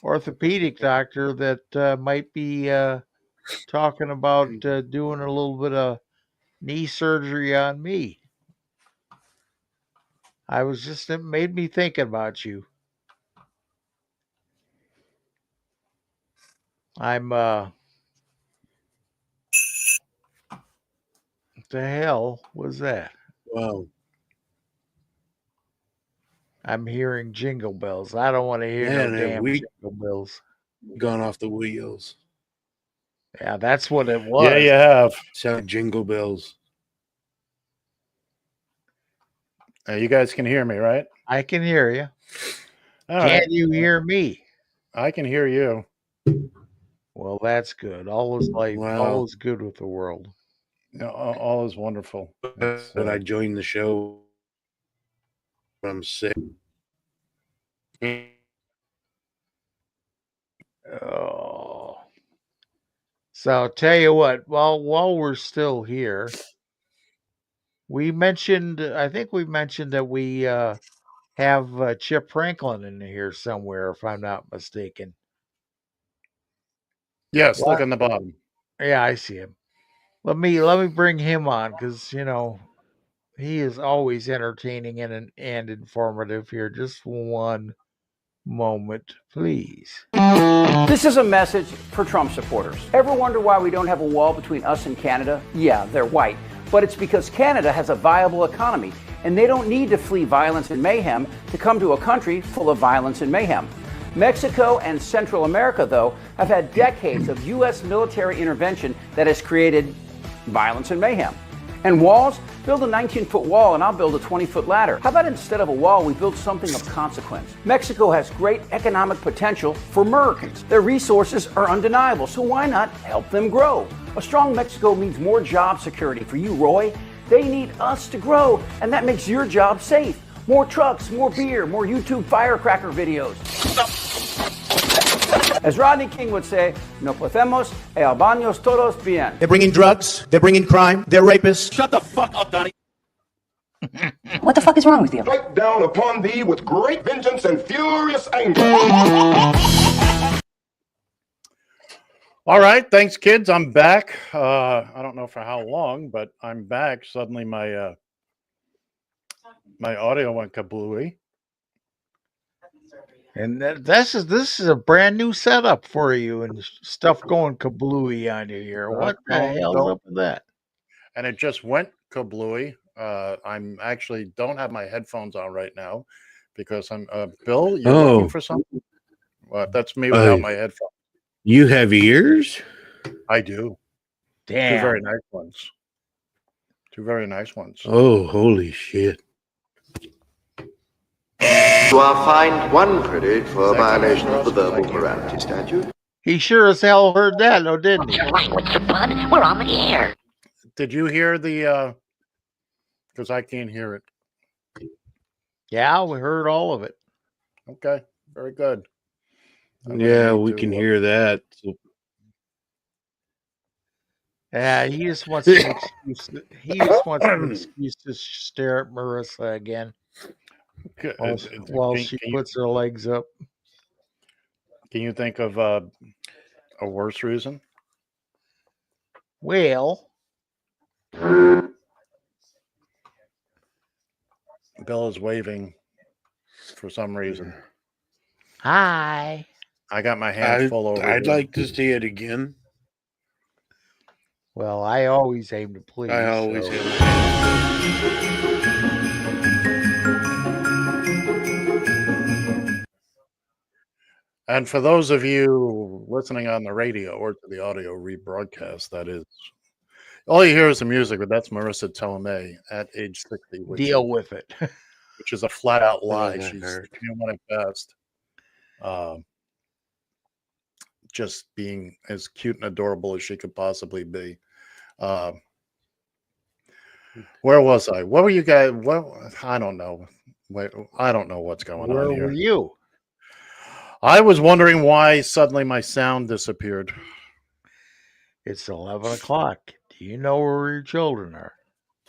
orthopedic doctor that might be talking about doing a little bit of knee surgery on me. It made me think about you. I'm what the hell was that? Wow. I'm hearing jingle bells. I don't want to hear no damn jingle bells. Gone off the wheels. Yeah, that's what it was. Yeah, you have. Sound jingle bells. You guys can hear me, right? I can hear you. Can you hear me? I can hear you. Well, that's good. All is life. All is good with the world. All is wonderful. But I joined the show. I'm sick. Oh. So I'll tell you what, while we're still here, I think we mentioned that we have Chip Franklin in here somewhere, if I'm not mistaken. Yes, look on the bottom. Yeah, I see him. Let me bring him on because he is always entertaining and informative here. Just one moment, please. This is a message for Trump supporters. Ever wonder why we don't have a wall between us and Canada? Yeah, they're white. But it's because Canada has a viable economy, and they don't need to flee violence and mayhem to come to a country full of violence and mayhem. Mexico and Central America, though, have had decades of U.S. military intervention that has created violence and mayhem. And walls? Build a 19-foot wall and I'll build a 20-foot ladder. How about instead of a wall, we build something of consequence? Mexico has great economic potential for Americans. Their resources are undeniable, so why not help them grow? A strong Mexico means more job security for you, Roy. They need us to grow, and that makes your job safe. More trucks, more beer, more YouTube firecracker videos. As Rodney King would say, no podemos al baños todos bien. They're bringing drugs. They're bringing crime. They're rapists. Shut the fuck up, Donnie. What the fuck is wrong with you? Strike down upon thee with great vengeance and furious anger. All right, thanks, kids. I'm back. I don't know for how long, but I'm back. Suddenly, my audio went kablooey. And this is a brand new setup for you, and stuff going kablooey on you here. What the hell's up with that? And it just went kablooey. I'm actually don't have my headphones on right now because I'm Bill. You're looking for something? Well, that's me without my headphones. You have ears? I do. Damn. Two very nice ones. Two very nice ones. Oh, holy shit. You are fined 1 credit for violation of the verbal morality statute. He sure as hell heard that, though, didn't he? Language, you bud. We're on the air. Did you hear the? Because I can't hear it. Yeah, we heard all of it. Okay, very good. Yeah, we can hear that. Yeah, he just wants an excuse. He just wants an excuse to stare at Marissa again while she puts her legs up. Can you think of a worse reason? Well, Bill is waving for some reason. Hi. I got my hands full over I'd here. like to see it again. Well, I always aim to please. I always so. And for those of you listening on the radio or to the audio rebroadcast, that is, all you hear is the music, but that's Marissa Tomei at age 60. Deal with it. Which is a flat out lie. that She's hurt. human at best. Just being as cute and adorable as she could possibly be. Where was I? What were you guys? Well, I don't know. Wait, I don't know what's going on Where here. were you? I was wondering why suddenly my sound disappeared. It's 11 o'clock. Do you know where your children are?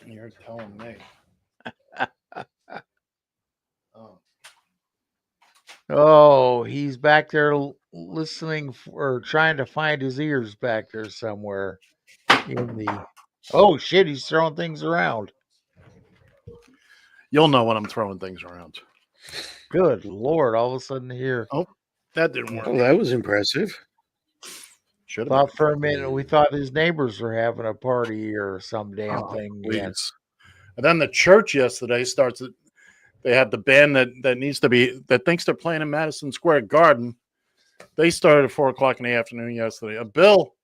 You're telling me. Oh, he's back there listening or trying to find his ears back there somewhere in the. Oh shit! He's throwing things around. You'll know when I'm throwing things around. Good Lord! All of a sudden here. Oh, that didn't work. Oh, that was impressive. Should have Thought for a minute we thought his neighbors were having a party or some damn thing. Again. And then the church yesterday starts. They have the band that thinks they're playing in Madison Square Garden. They started at 4:00 in the afternoon yesterday. Bill.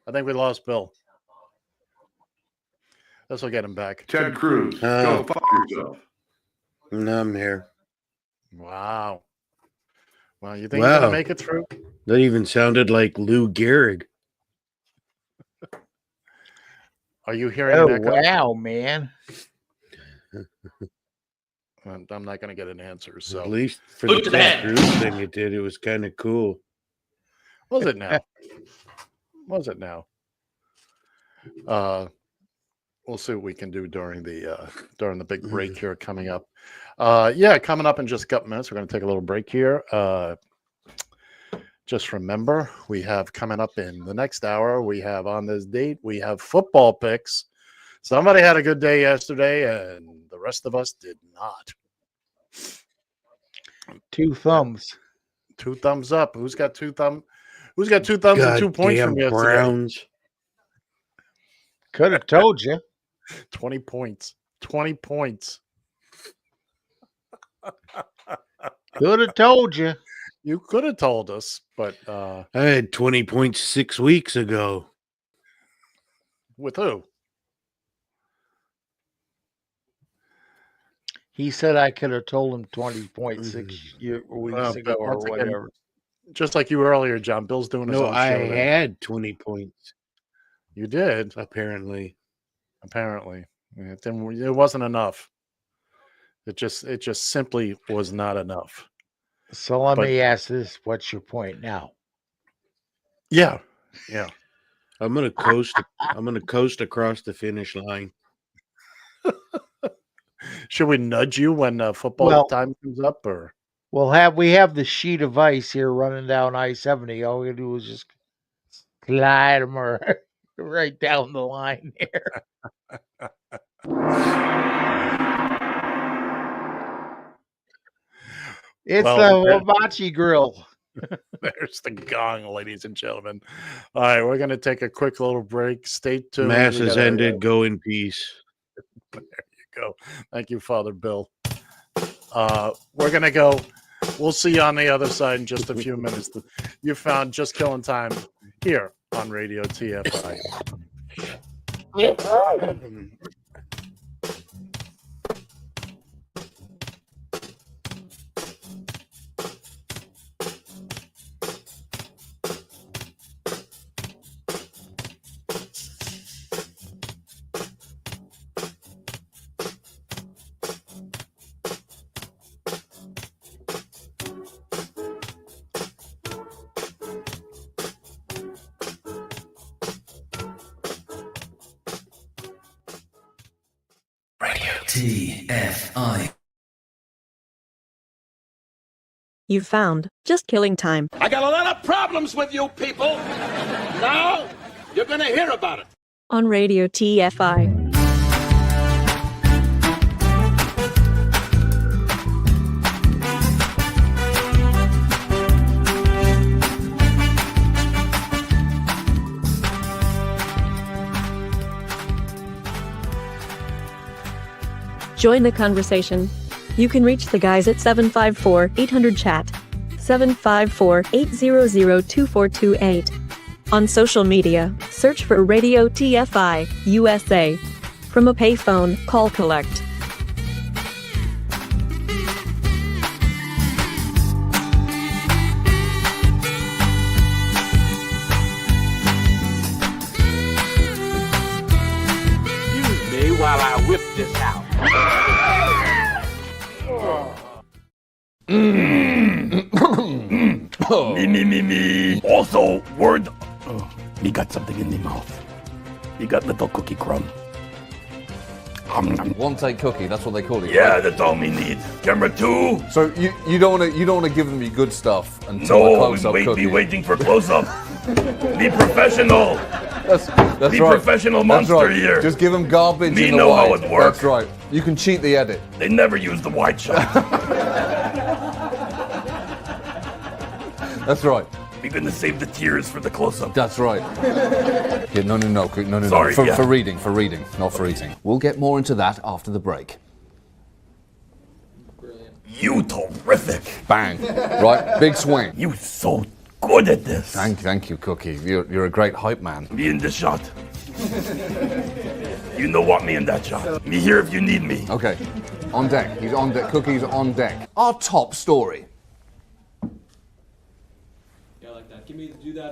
I think we lost Bill. This will get him back. Ted Cruz, go fuck yourself. No, I'm here. Wow. Well, you think you're gonna make it through? That even sounded like Lou Gehrig. Are you hearing Oh an echo? wow, man! I'm not going to get an answer. So at least for the Ted Cruz thing, it did. It was kind of cool. Was it now? We'll see what we can do during the big break here coming up. Coming up in just a couple minutes. We're going to take a little break here. Just remember, we have coming up in the next hour, we have on this date, we have football picks. Somebody had a good day yesterday, and the rest of us did not. 2 thumbs. 2 thumbs up. Who's got 2 thumbs and 2 points from yesterday? Browns. Could have told you. 20 points. 20 points. Could have told you. You could have told us, but I had 20 points 6 weeks ago. With who? He said I could have told him 20.6 weeks ago or whatever. Just like you earlier, John. Bill's doing his own show. I had 20 points. You did? Apparently. It wasn't enough. It just simply was not enough. So let me ask this. What's your point now? Yeah. I'm gonna coast. I'm gonna coast across the finish line. Should we nudge you when football time comes up, or? We have the sheet of ice here running down I-70. All we gotta do is just glide them right down the line there. It's the hibachi grill. There's the gong, ladies and gentlemen. All right, we're going to take a quick little break. Stay tuned. Mass has ended. Go in peace. There you go. Thank you, Father Bill. We're going to go. We'll see you on the other side in just a few minutes. You found Just Killing Time here on Radio TFI. TFI. You've found Just Killing Time. I got a lot of problems with you people. Now, you're gonna hear about it. On Radio TFI. Join the conversation. You can reach the guys at 754-800-CHAT, 754-800-2428. On social media, search for Radio TFI USA. From a payphone, call collect. Excuse me while I whip this out. Me. Also, word. Me got something in the mouth. Me got little cookie crumb. One take cookie, that's what they call it. Yeah, right? that's all me need. Camera 2. So you don't want to give them your good stuff until the No, close-up be cookie. waiting for close-up. Be professional. That's Be right. professional That's monster right. here. Just give them garbage Me in the know how white. it works. That's right. You can cheat the edit. They never use the wide shot. That's right. We're gonna save the tears for the close-up. That's right. Yeah, no. Sorry, For yeah. reading, not for eating. We'll get more into that after the break. You terrific. Bang. Right, big swing. You so good at this. Thank you, Cookie. You're a great hype man. Me in this shot. You know what, me in that shot. Me here if you need me. Okay, on deck. He's on deck. Cookie's on deck. Our top story.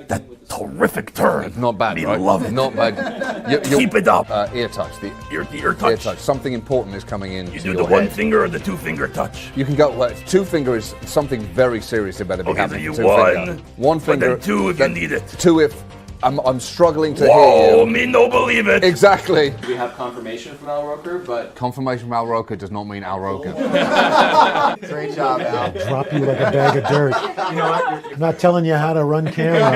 That terrific turn. Not bad, Me right? love it. Not bad. Keep it up. Ear touch. The ear touch. Ear touch. Something important is coming in. You to do your the one head. finger or the two finger touch. You can go. Well, two finger is something very serious that better be Okay, so happening. you Two one, finger. One but finger. then two if you need it. Two if I'm struggling to Whoa, hear you. me no believe it. Exactly. We have confirmation from Al Roker, but Confirmation from Al Roker does not mean Al Roker. great job, Al. Drop you like a bag of dirt. You know what? I'm not telling you how to run camera.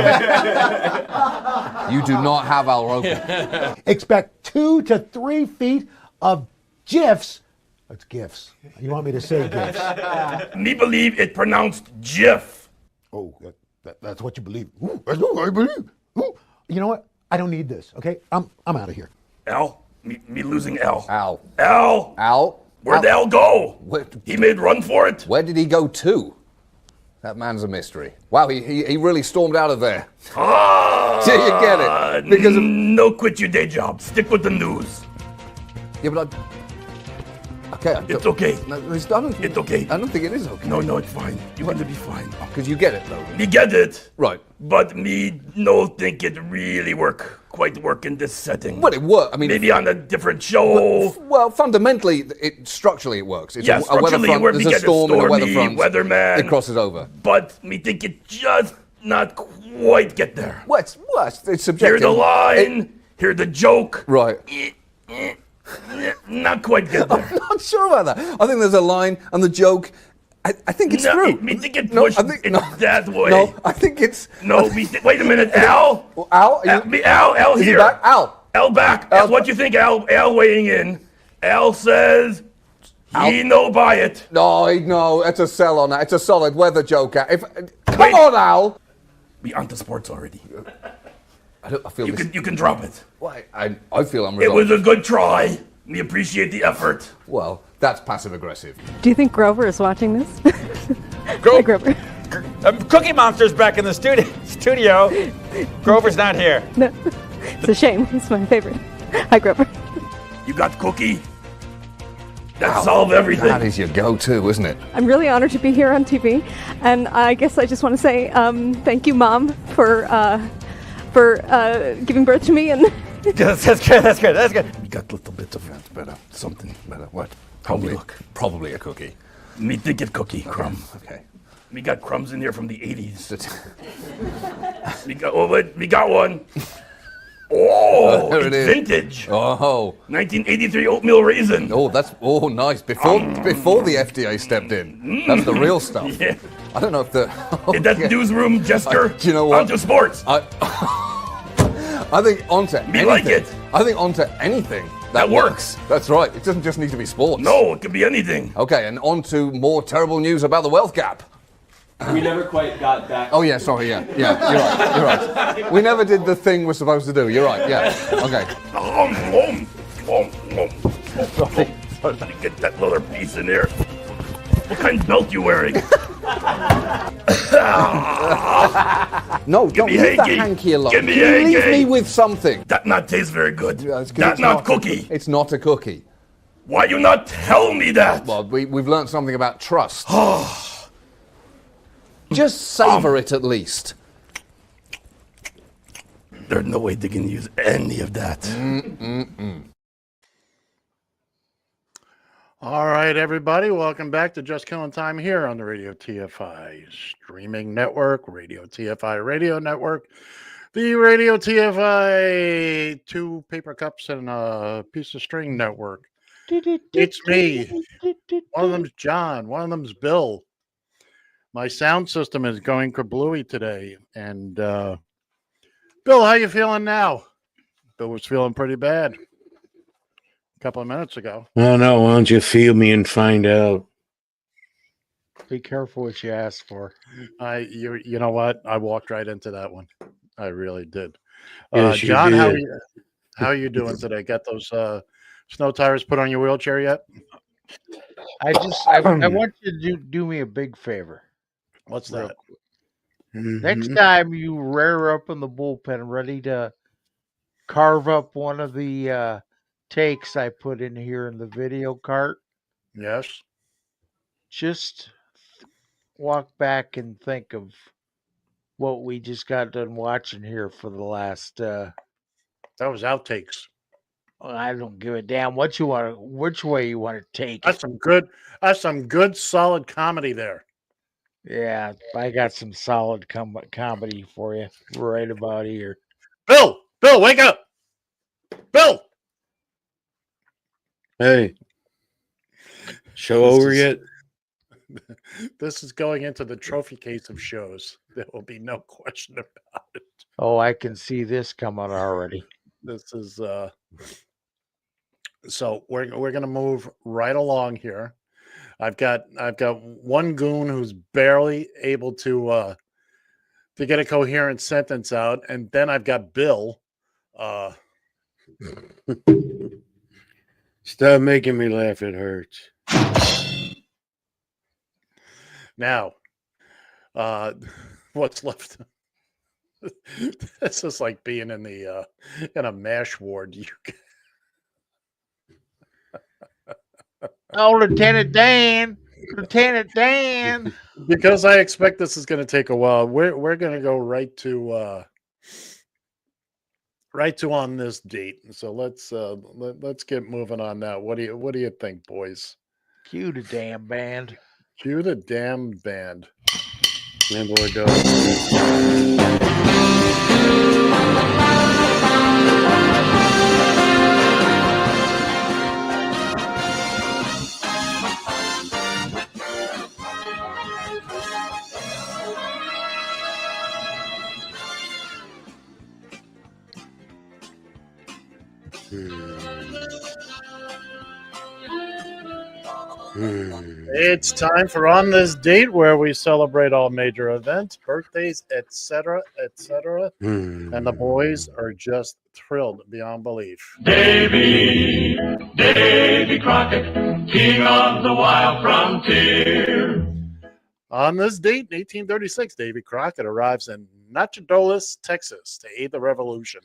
You do not have Al Roker. Expect 2 to 3 feet of GIFs. That's GIFs. You want me to say GIFs? Me believe it pronounced GIF. Oh, that's what you believe. Ooh, that's what I believe. Ooh. You know what? I don't need this. Okay, I'm out of here. Al, me losing Al. Al. Al. Where'd Al go? He made run for it. Where did he go to? That man's a mystery. Wow, he really stormed out of there. Do you get it? Because no, quit your day job. Stick with the news. Yeah, but okay. It's okay. No, it's okay. I don't think it is okay. No, it's fine. You're gonna be fine. Because you get it, though. Me get it. Right. But me no think it really quite work in this setting. Well, it works. I mean, maybe on a different show. Well, fundamentally, structurally it works. It's yeah, a weather structurally, front. where There's we a get storm and a weather stormy front. weatherman. It crosses over. But me think it just not quite get there. Well, it's subjective. Hear the line. Hear the joke. Right. Not quite get there. I'm not sure about that. I think there's a line and the joke. I think it's true. Me think it pushed that way. No, I think it's. No, wait a minute, Al. Al? Al Is he here. back? Al back. What do you think, Al weighing in? Al says he no buy it. No, it's a sell on that. It's a solid weather joke. Come on, Al. We onto sports already. I feel you can drop it. Why? I feel I'm. It was a good try. We appreciate the effort. Well, that's passive aggressive. Do you think Grover is watching this? Hi, Grover. Cookie Monster's back in the studio. Grover's not here. No, it's a shame. He's my favorite. Hi, Grover. You got Cookie? That solved everything. That is your go-to, isn't it? I'm really honored to be here on TV, and I guess I just want to say thank you, Mom, for giving birth to me. And That's good. You got a little bit of that better. Something better. What? Probably, How we look? Probably a cookie. Me think it cookie crumb. Okay. We got crumbs in here from the 80s. we got one. Oh, There it it's is. vintage. Oh. 1983 oatmeal raisin. Oh, that's nice. Before the FDA stepped in. That's the real stuff. Yeah. I don't know if the In that newsroom gesture. do you know what? Onto sports. I think onto Me anything. like it. I think onto anything that works. That's right. It doesn't just need to be sports. No, it can be anything. Okay, and on to more terrible news about the wealth gap. We never quite got back. Oh yeah, sorry, yeah, you're right. We never did the thing we're supposed to do. You're right, yeah. Okay. Sorry. Get that leather piece in there. What kind of belt you wearing? No, don't me leave the hanky. hanky alone. Give me Leave hanky. me with something. That not tastes very good. It's 'cause That it's not cookie. It's not a cookie. Why you not tell me that? Well, we've learned something about trust. Just savor it at least. There's no way they can use any of that. All right, everybody, welcome back to Just Killing Time here on the Radio TFI streaming network, Radio TFI radio network, the Radio TFI 2 paper cups and a piece of string network. It's me. One of them's John. One of them's Bill. My sound system is going kablooey today. And Bill, how you feeling now? Bill was feeling pretty bad a couple of minutes ago. Oh no, why don't you feel me and find out? Be careful what you ask for. You know what? I walked right into that one. I really did. Yes, you John, did. how are you doing today? Got those snow tires put on your wheelchair yet? I want you to do me a big favor. What's Real that? quick. Next time you rear up in the bullpen ready to carve up one of the takes I put in here in the video cart, Yes. just walk back and think of what we just got done watching here for the last That was outtakes. I don't give a damn which way you want to take That's it. some good solid comedy there. Yeah, I got some solid comedy for you right about here. Bill, wake up. Bill. Hey. Show over yet? This is going into the trophy case of shows. There will be no question about it. Oh, I can see this coming already. This is so we're gonna move right along here. I've got one goon who's barely able to get a coherent sentence out, and then I've got Bill. Stop making me laugh. It hurts. Now, what's left? This is like being in the in a MASH ward. Oh, Lieutenant Dan. Because I expect this is going to take a while. We're going to go right to on this date. So let's get moving on that. What do you think, boys? Cue the damn band. Cue the damn band. Man, boy, dog. It's time for On This Date, where we celebrate all major events, birthdays, etc., etc. And the boys are just thrilled beyond belief. Davy Crockett, king of the wild frontier. On this date, in 1836, Davy Crockett arrives in Nacogdoches, Texas, to aid the revolution.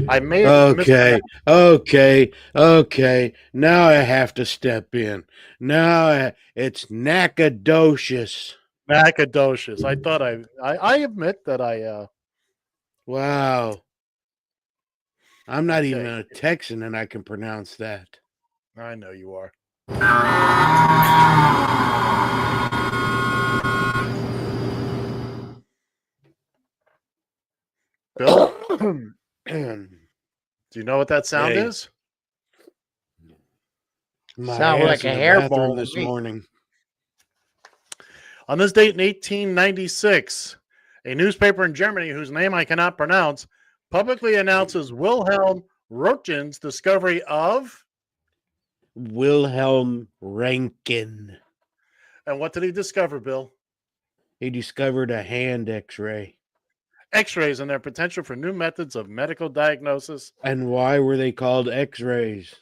I made Okay. Now I have to step in. Now it's Nacogdoches. Nacogdoches. I thought I admit that I. Wow. I'm not Okay. even a Texan, and I can pronounce that. I know you are. Bill? Do you know what that sound Hey. is? My Sound ass like in a the hairball bathroom to this me. morning. On this date in 1896, a newspaper in Germany whose name I cannot pronounce publicly announces Wilhelm Röntgen's discovery of. Wilhelm Röntgen. And what did he discover, Bill? He discovered a hand X-ray. X-rays and their potential for new methods of medical diagnosis. And why were they called X-rays?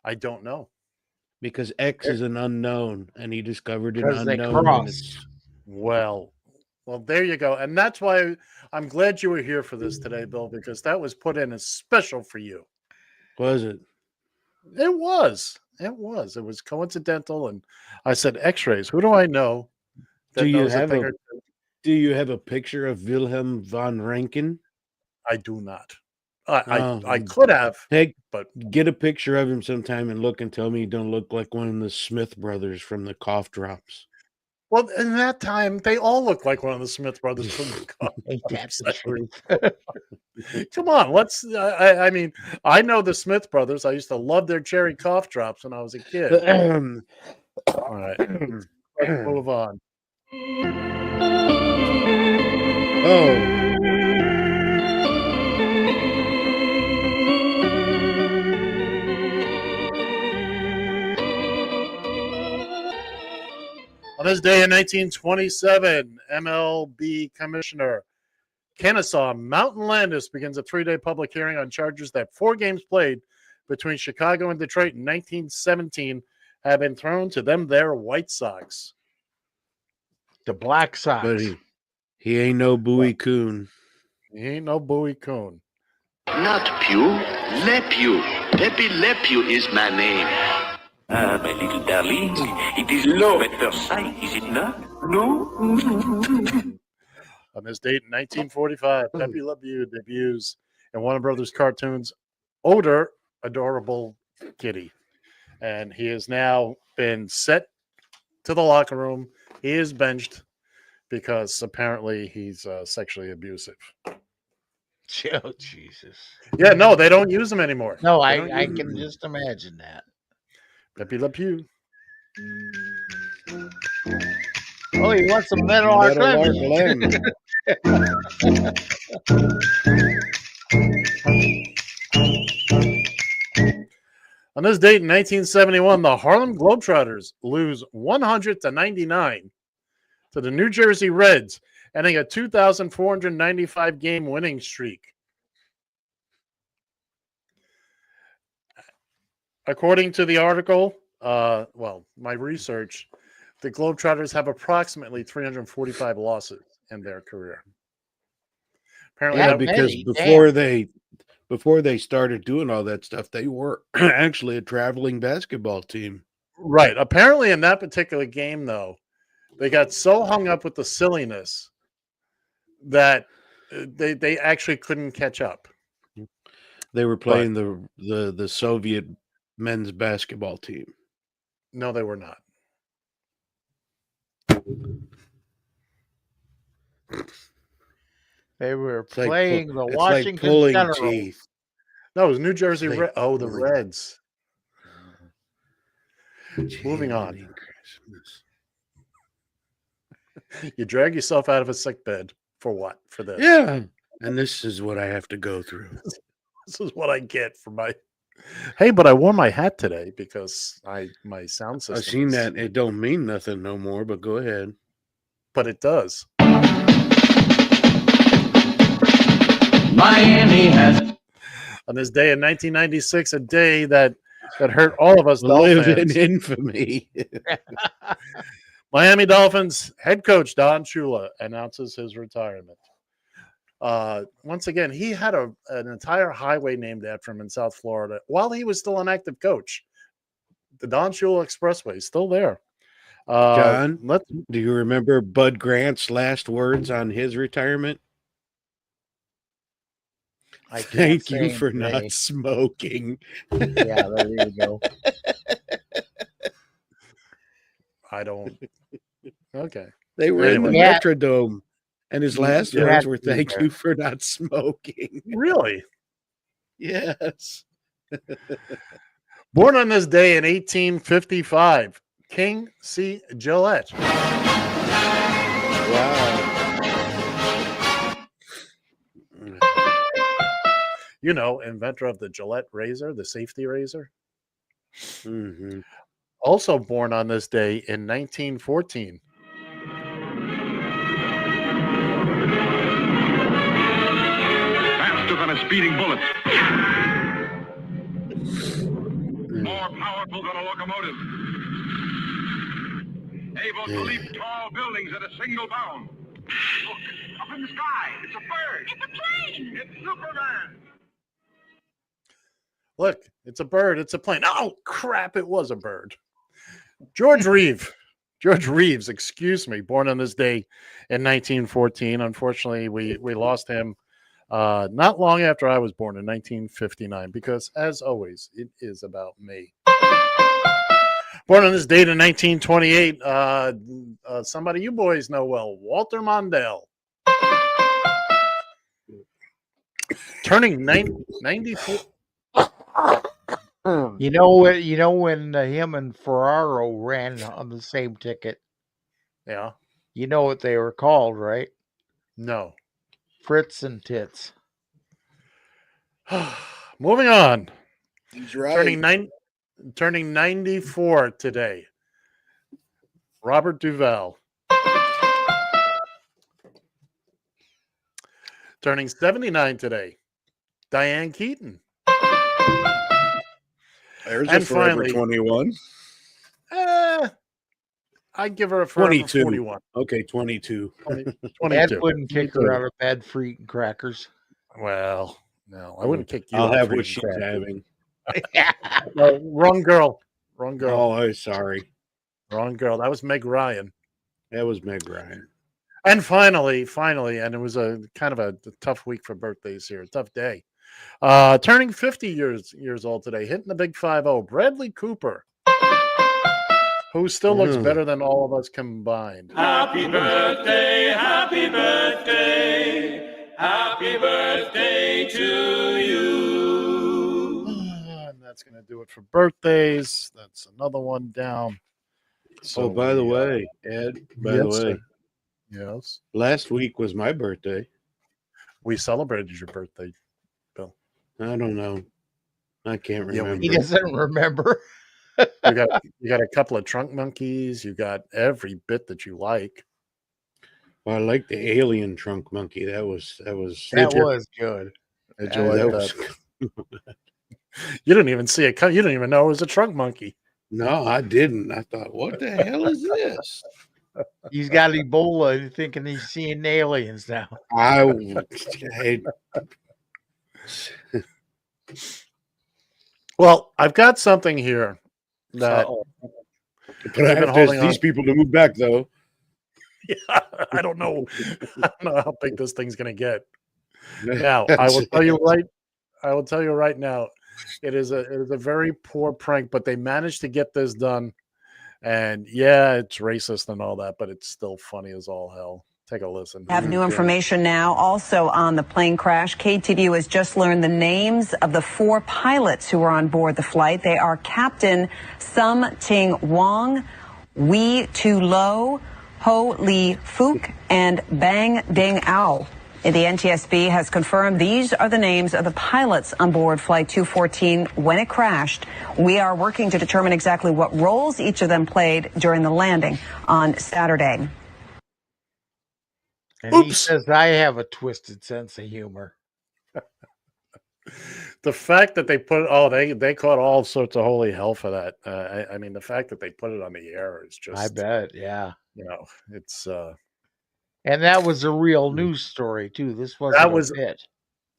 I don't know. Because X is an unknown, and he discovered an Because they unknown. cross. Well, there you go. And that's why I'm glad you were here for this today, Bill, because that was put in as special for you. Was it? It was. It was. It was coincidental. And I said, X-rays. Who do I know that Do you knows a have thing a or two? Do you have a picture of Wilhelm von Röntgen? I do not. I could have, but get a picture of him sometime and look and tell me you don't look like one of the Smith brothers from the cough drops. well, in that time, they all look like one of the Smith brothers from the Ain't that the truth? Come on, let's. I mean, I know the Smith brothers. I used to love their cherry cough drops when I was a kid. All right, let's move on. Oh. On this day in 1927, MLB Commissioner Kennesaw Mountain Landis begins a 3-day public hearing on charges that 4 games played between Chicago and Detroit in 1917 have been thrown to them their White Sox. The Black Sox. But he ain't no Bowie Coon. He ain't no Bowie Coon. Not Pew, Le Pew. Pepe Le Pew is my name. Ah, my little darling, it is love at first sight, is it not? No? On this date in 1945, Pepe Le Pew debuts in Warner Brothers cartoons Odor, Adorable Kitty. And he has now been sent to the locker room. He is benched because apparently he's sexually abusive. Oh, Jesus. Yeah, no, they don't use him anymore. No, They don't I use can him. just imagine that. Pepe Le Pew. Oh, he wants some metal art lemon. On this date in 1971, the Harlem Globetrotters lose 100-99 to the New Jersey Reds, ending a 2,495 game winning streak. According to the article, my research, the Globetrotters have approximately 345 losses in their career. Apparently, because before they started doing all that stuff, they were actually a traveling basketball team. Right. Apparently, in that particular game, though, they got so hung up with the silliness that they actually couldn't catch up. They were playing the Soviet men's basketball team. No, they were not. They were It's like playing the it's Washington like pulling Generals. teeth. No, it was New Jersey. Like The Reds. Moving on. Christmas. You drag yourself out of a sick bed for what? For this? Yeah, and this is what I have to go through. This is what I get for my. Hey, but I wore my hat today because my sound system. I've seen is- that. It don't mean nothing no more, but go ahead. but it does. Miami has On this day in 1996, a day that hurt all of us Live Dolphins. in infamy. Miami Dolphins head coach Don Shula announces his retirement. Once again, he had an entire highway named after him in South Florida while he was still an active coach. The Don Shula Expressway is still there. John, do you remember Bud Grant's last words on his retirement? I can't Thank say you for today. not smoking. Yeah, there you go. I don't. Okay. They were in the Yeah. Metrodome, and his last You had words to were, be "Thank there. you for not smoking." Really? Yes. Born on this day in 1855, King C. Gillette. Wow. You know, inventor of the Gillette razor, the safety razor. Mm-hmm. Also born on this day in 1914. Faster than a speeding bullet. More powerful than a locomotive. Able to leap tall buildings at a single bound. Look, up in the sky. It's a bird. It's a plane. It's Superman. Look, it's a bird. It's a plane. Oh, crap. It was a bird. George Reeves, excuse me, born on this day in 1914. Unfortunately, we lost him not long after I was born in 1959 because, as always, it is about me. Born on this date in 1928, somebody you boys know well, Walter Mondale. Turning 94. You know when him and Ferraro ran on the same ticket. Yeah. You know what they were called, right? No. Fritz and Tits. Moving on. He's right. Turning 94 today. Robert Duvall. Turning 79 today. Diane Keaton. There's And a Forever finally, 21. I'd give her a Forever 22. 41. Okay, 22. 22. Ed wouldn't kick her out of bed for eating crackers. Well, no, I wouldn't kick you I'll out have for what eating she's crackers. having. No, wrong girl. Wrong girl. Oh, I'm sorry. Wrong girl. That was Meg Ryan. That was Meg Ryan. And finally, and it was a kind of a tough week for birthdays here, a tough day. Turning 50 years old today, hitting the big 50, Bradley Cooper, who still looks better than all of us combined. Happy birthday, happy birthday, happy birthday to you. And that's going to do it for birthdays. That's another one down. So by the way, Ed, by the way, sir. Yes. Last week was my birthday. We celebrated your birthday, Bill. I don't know. I can't remember. He doesn't remember. you got a couple of trunk monkeys. You got every bit that you like. Well, I like the alien trunk monkey. That was good. Did you like that? You didn't even see it. You didn't even know it was a trunk monkey. No, I didn't. I thought, what the hell is this? He's got Ebola, thinking he's seeing aliens now. Well, I've got something here that. But I have to ask these people to move back, though. Yeah, I don't know. I don't know how big this thing's going to get. Now, I will tell you right now, it is a very poor prank, but they managed to get this done. And yeah, it's racist and all that, but it's still funny as all hell. Take a listen. Have new information now also on the plane crash. KTVU has just learned the names of the 4 pilots who were on board the flight. They are Captain Sum Ting Wong, Wee Tu Lo, Ho Lee Fook, and Bang Ding Ao. The NTSB has confirmed these are the names of the pilots on board Flight 214 when it crashed. We are working to determine exactly what roles each of them played during the landing on Saturday. And he says, I have a twisted sense of humor. The fact that they they caught all sorts of holy hell for that. I mean, the fact that they put it on the air is just. I bet, yeah. It's. And that was a real news story too. This wasn't a bit.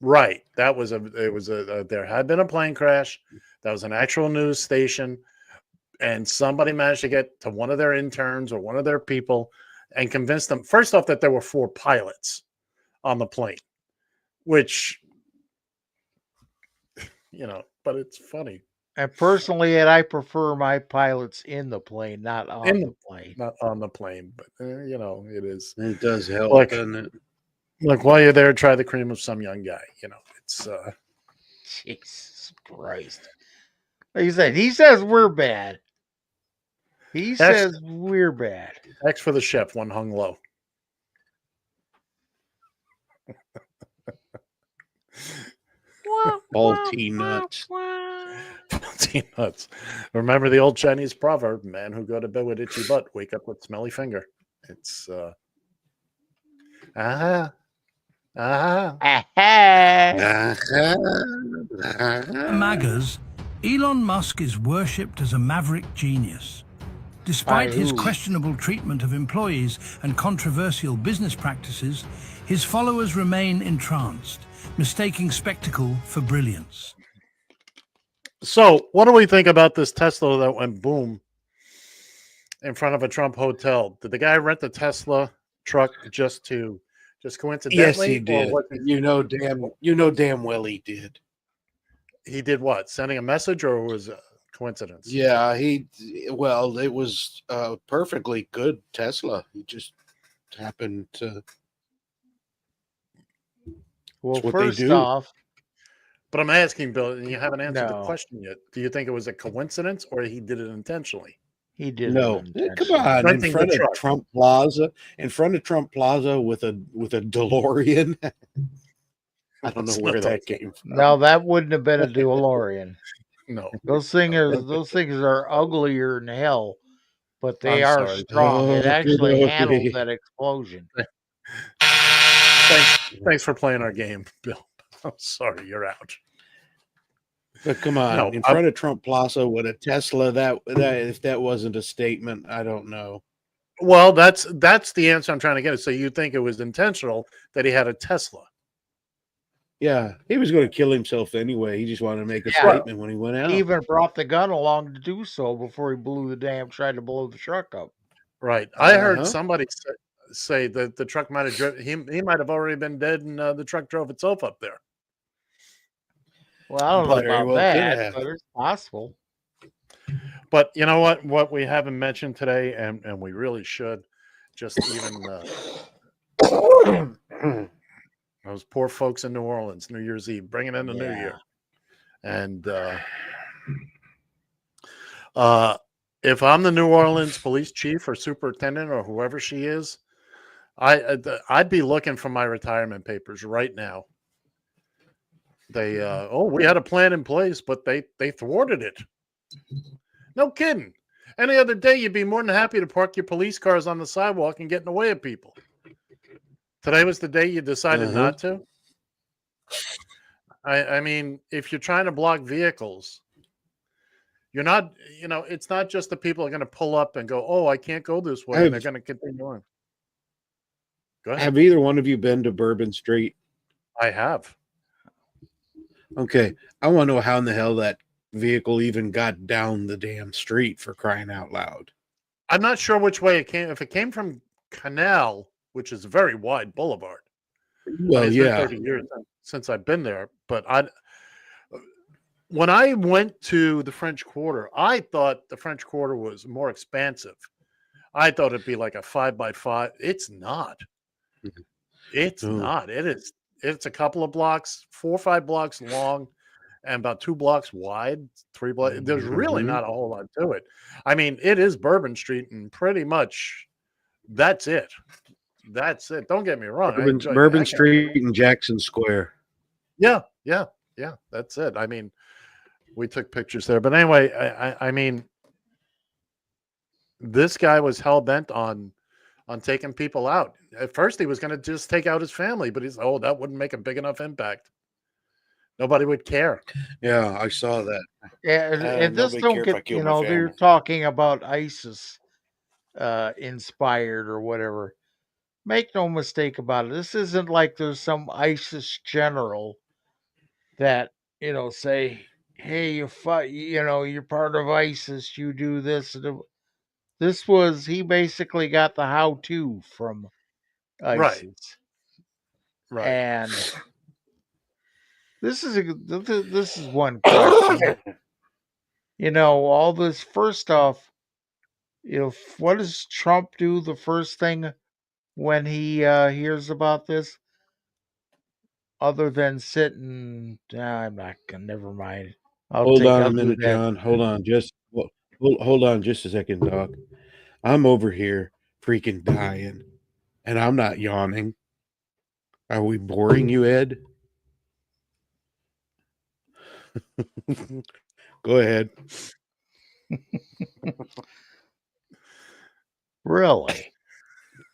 Right. That was there had been a plane crash. That was an actual news station. And somebody managed to get to one of their interns or one of their people and convince them, first off, that there were 4 pilots on the plane, which, but it's funny. And personally, Ed, I prefer my pilots in the plane, not on the plane. Not on the plane, but, it is. It does help, doesn't it? Like, while you're there, try the cream of some young guy. It's. Jesus Christ. Like you said, he says we're bad. He X, says we're bad. X for the chef, one hung low. Balti nuts. Balti nuts. Remember the old Chinese proverb, man who go to bed with itchy butt, wake up with smelly finger. It's MAGAs, Elon Musk is worshipped as a maverick genius. Despite his questionable treatment of employees and controversial business practices, his followers remain entranced, mistaking spectacle for brilliance. So, what do we think about this Tesla that went boom in front of a Trump hotel? Did the guy rent the Tesla truck just coincidentally? Yes, he did. Or You know damn well he did. He did what? Sending a message, or was it coincidence? Yeah, it was a perfectly good Tesla. He just happened to. Well, what first they do. off, but I'm asking, Bill, and you haven't answered the No. question yet. Do you think it was a coincidence, or he did it intentionally? he did No, it come on! Renting In front the of truck. Trump Plaza, with a DeLorean. I don't know where that came from. No, that wouldn't have been a DeLorean. No, those things are uglier than hell, but they I'm are sorry. strong. It actually Okay. handled that explosion. Thanks for playing our game, Bill. I'm sorry, you're out. But come on, No, in front of Trump Plaza with a Tesla, that if that wasn't a statement, I don't know. Well, that's the answer I'm trying to get. So you think it was intentional that he had a Tesla? Yeah, he was going to kill himself anyway. He just wanted to make a Yeah. statement when he went out. He even brought the gun along to do so before he tried to blow the truck up. Right. I heard somebody say that the truck might have driven. He might have already been dead, and the truck drove itself up there. Well, I don't know Very about well could that, have. but it's possible. But you know what? What we haven't mentioned today, and we really should, just even those poor folks in New Orleans, New Year's Eve, bringing in the New Year, and if I'm the New Orleans police chief or superintendent or whoever she is, I'd be looking for my retirement papers right now. They we had a plan in place, but they thwarted it. No kidding. Any other day, you'd be more than happy to park your police cars on the sidewalk and get in the way of people. Today was the day you decided not to. I mean, if you're trying to block vehicles, you're not, it's not just the people are going to pull up and go, oh, I can't go this way. And they're going to continue on. Go ahead. Have either one of you been to Bourbon Street? I have. Okay. I want to know how in the hell that vehicle even got down the damn street, for crying out loud. I'm not sure which way it came. If it came from Canal, which is a very wide boulevard. Well, it's yeah. been 30 years since I've been there, but when I went to the French Quarter, I thought the French Quarter was more expansive. I thought it'd be like a 5x5. It's not. It's not. It's a couple of blocks, 4 or 5 blocks long, and about 2 blocks wide, 3 blocks. There's really not a whole lot to it. I mean, it is Bourbon Street, and pretty much that's it. That's it. Don't get me wrong. Bourbon Street and Jackson Square. Yeah. That's it. I mean, we took pictures there, but anyway, I mean, this guy was hell bent on taking people out. At first, he was going to just take out his family, but that wouldn't make a big enough impact. Nobody would care. Yeah, I saw that. Yeah, and this don't get, they're talking about ISIS inspired or whatever. Make no mistake about it. This isn't like there's some ISIS general that, say, hey, you're part of ISIS, you do this. He basically got the how-to from ISIS. Right. And this is one question. All this, first off, what does Trump do the first thing when he hears about this? other than sitting. Nah, I'm not gonna. Never mind. Hold on I'll a do minute, that. John. Hold on just a second, Doc. I'm over here freaking dying, and I'm not yawning. Are we boring you, Ed? Go ahead. Really?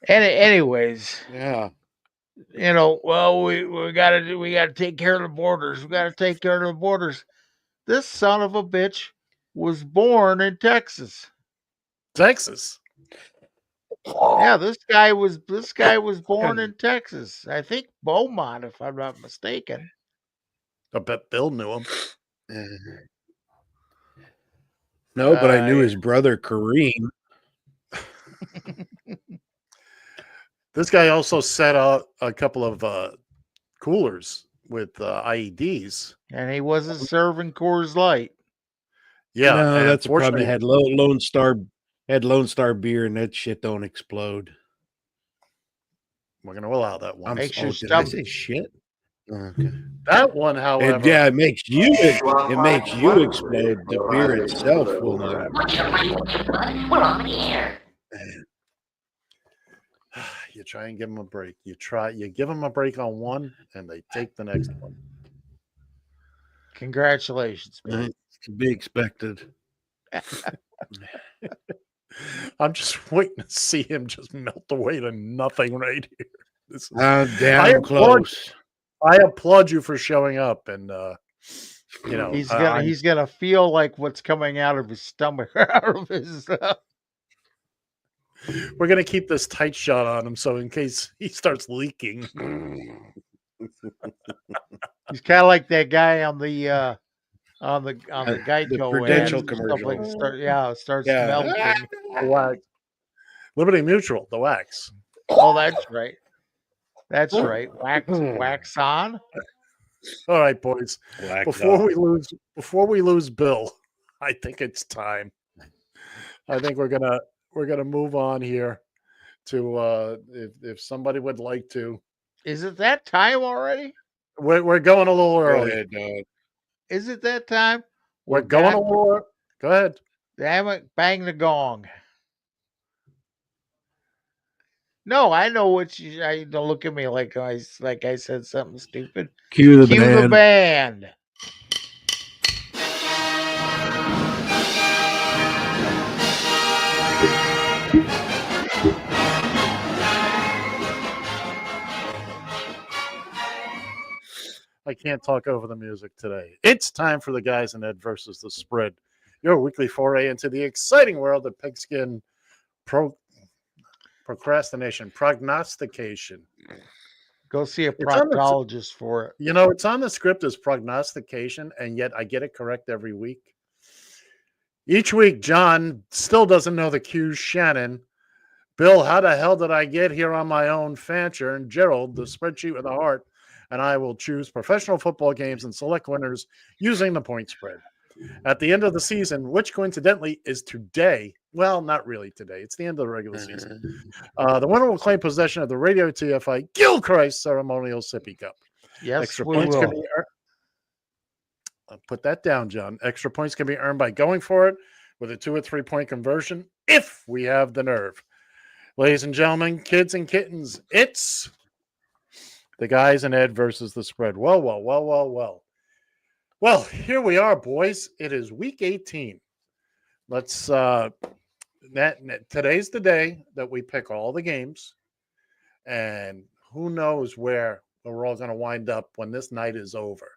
Anyways, Yeah. Well, we gotta take care of the borders. We gotta take care of the borders. This son of a bitch was born in Texas. Texas. Yeah, this guy was born in Texas. I think Beaumont, if I'm not mistaken. I bet Bill knew him. No, but I knew his brother Kareem. This guy also set out a couple of coolers with IEDs. And he wasn't serving Coors Light. Yeah, no, and that's the problem. It fortunately- had Lone Star beer, and that shit don't explode. We're going to allow that one. Makes your did I stomach. say shit? Okay. That one, however, It makes you explode. The beer itself will not. We're on the air. You try and give them a break. You give them a break on one, and they take the next one. Congratulations, man. To be expected. I'm just waiting to see him just melt away to nothing right here. This is damn close. I applaud you for showing up, and he's gonna feel like what's coming out of his stomach, out of his. We're gonna keep this tight shot on him, so in case he starts leaking. He's kind of like that guy on the Geico Prudential ad. commercial. Starts melting. The wax. Liberty Mutual, the wax. Oh, that's right. That's right. Wax on. All right, boys. Before we lose Bill, I think it's time. I think we're gonna move on here to if somebody would like to. Is it that time already? We're going a little early. Go ahead, dog. Is it that time? We're going a little. Go ahead. Damn it! Bang the gong. No, I know what you. Don't look at me like I said something stupid. Cue the the band. I can't talk over the music today. It's time for the Guys and Ed versus the Spread, your weekly foray into the exciting world of pigskin prognostication. Go see a proctologist for it. It's on the script as prognostication, and yet I get it correct every week. Each week, John still doesn't know the cues. Shannon, Bill, how the hell did I get here on my own? Fancher, and Gerald, the spreadsheet with a heart, and I will choose professional football games and select winners using the point spread. At the end of the season, which coincidentally is today. Well, not really today. It's the end of the regular season. The winner will claim possession of the Radio TFI Gilchrist Ceremonial Sippy Cup. Yes, Extra we points will. can be earned. I'll put that down, John. Extra points can be earned by going for it with a 2 or 3 point conversion if we have the nerve. Ladies and gentlemen, kids and kittens, it's the Guys and Ed versus the Spread. Well. Well, here we are, boys. It is week 18. Let's today's the day that we pick all the games, and who knows where we're all going to wind up when this night is over.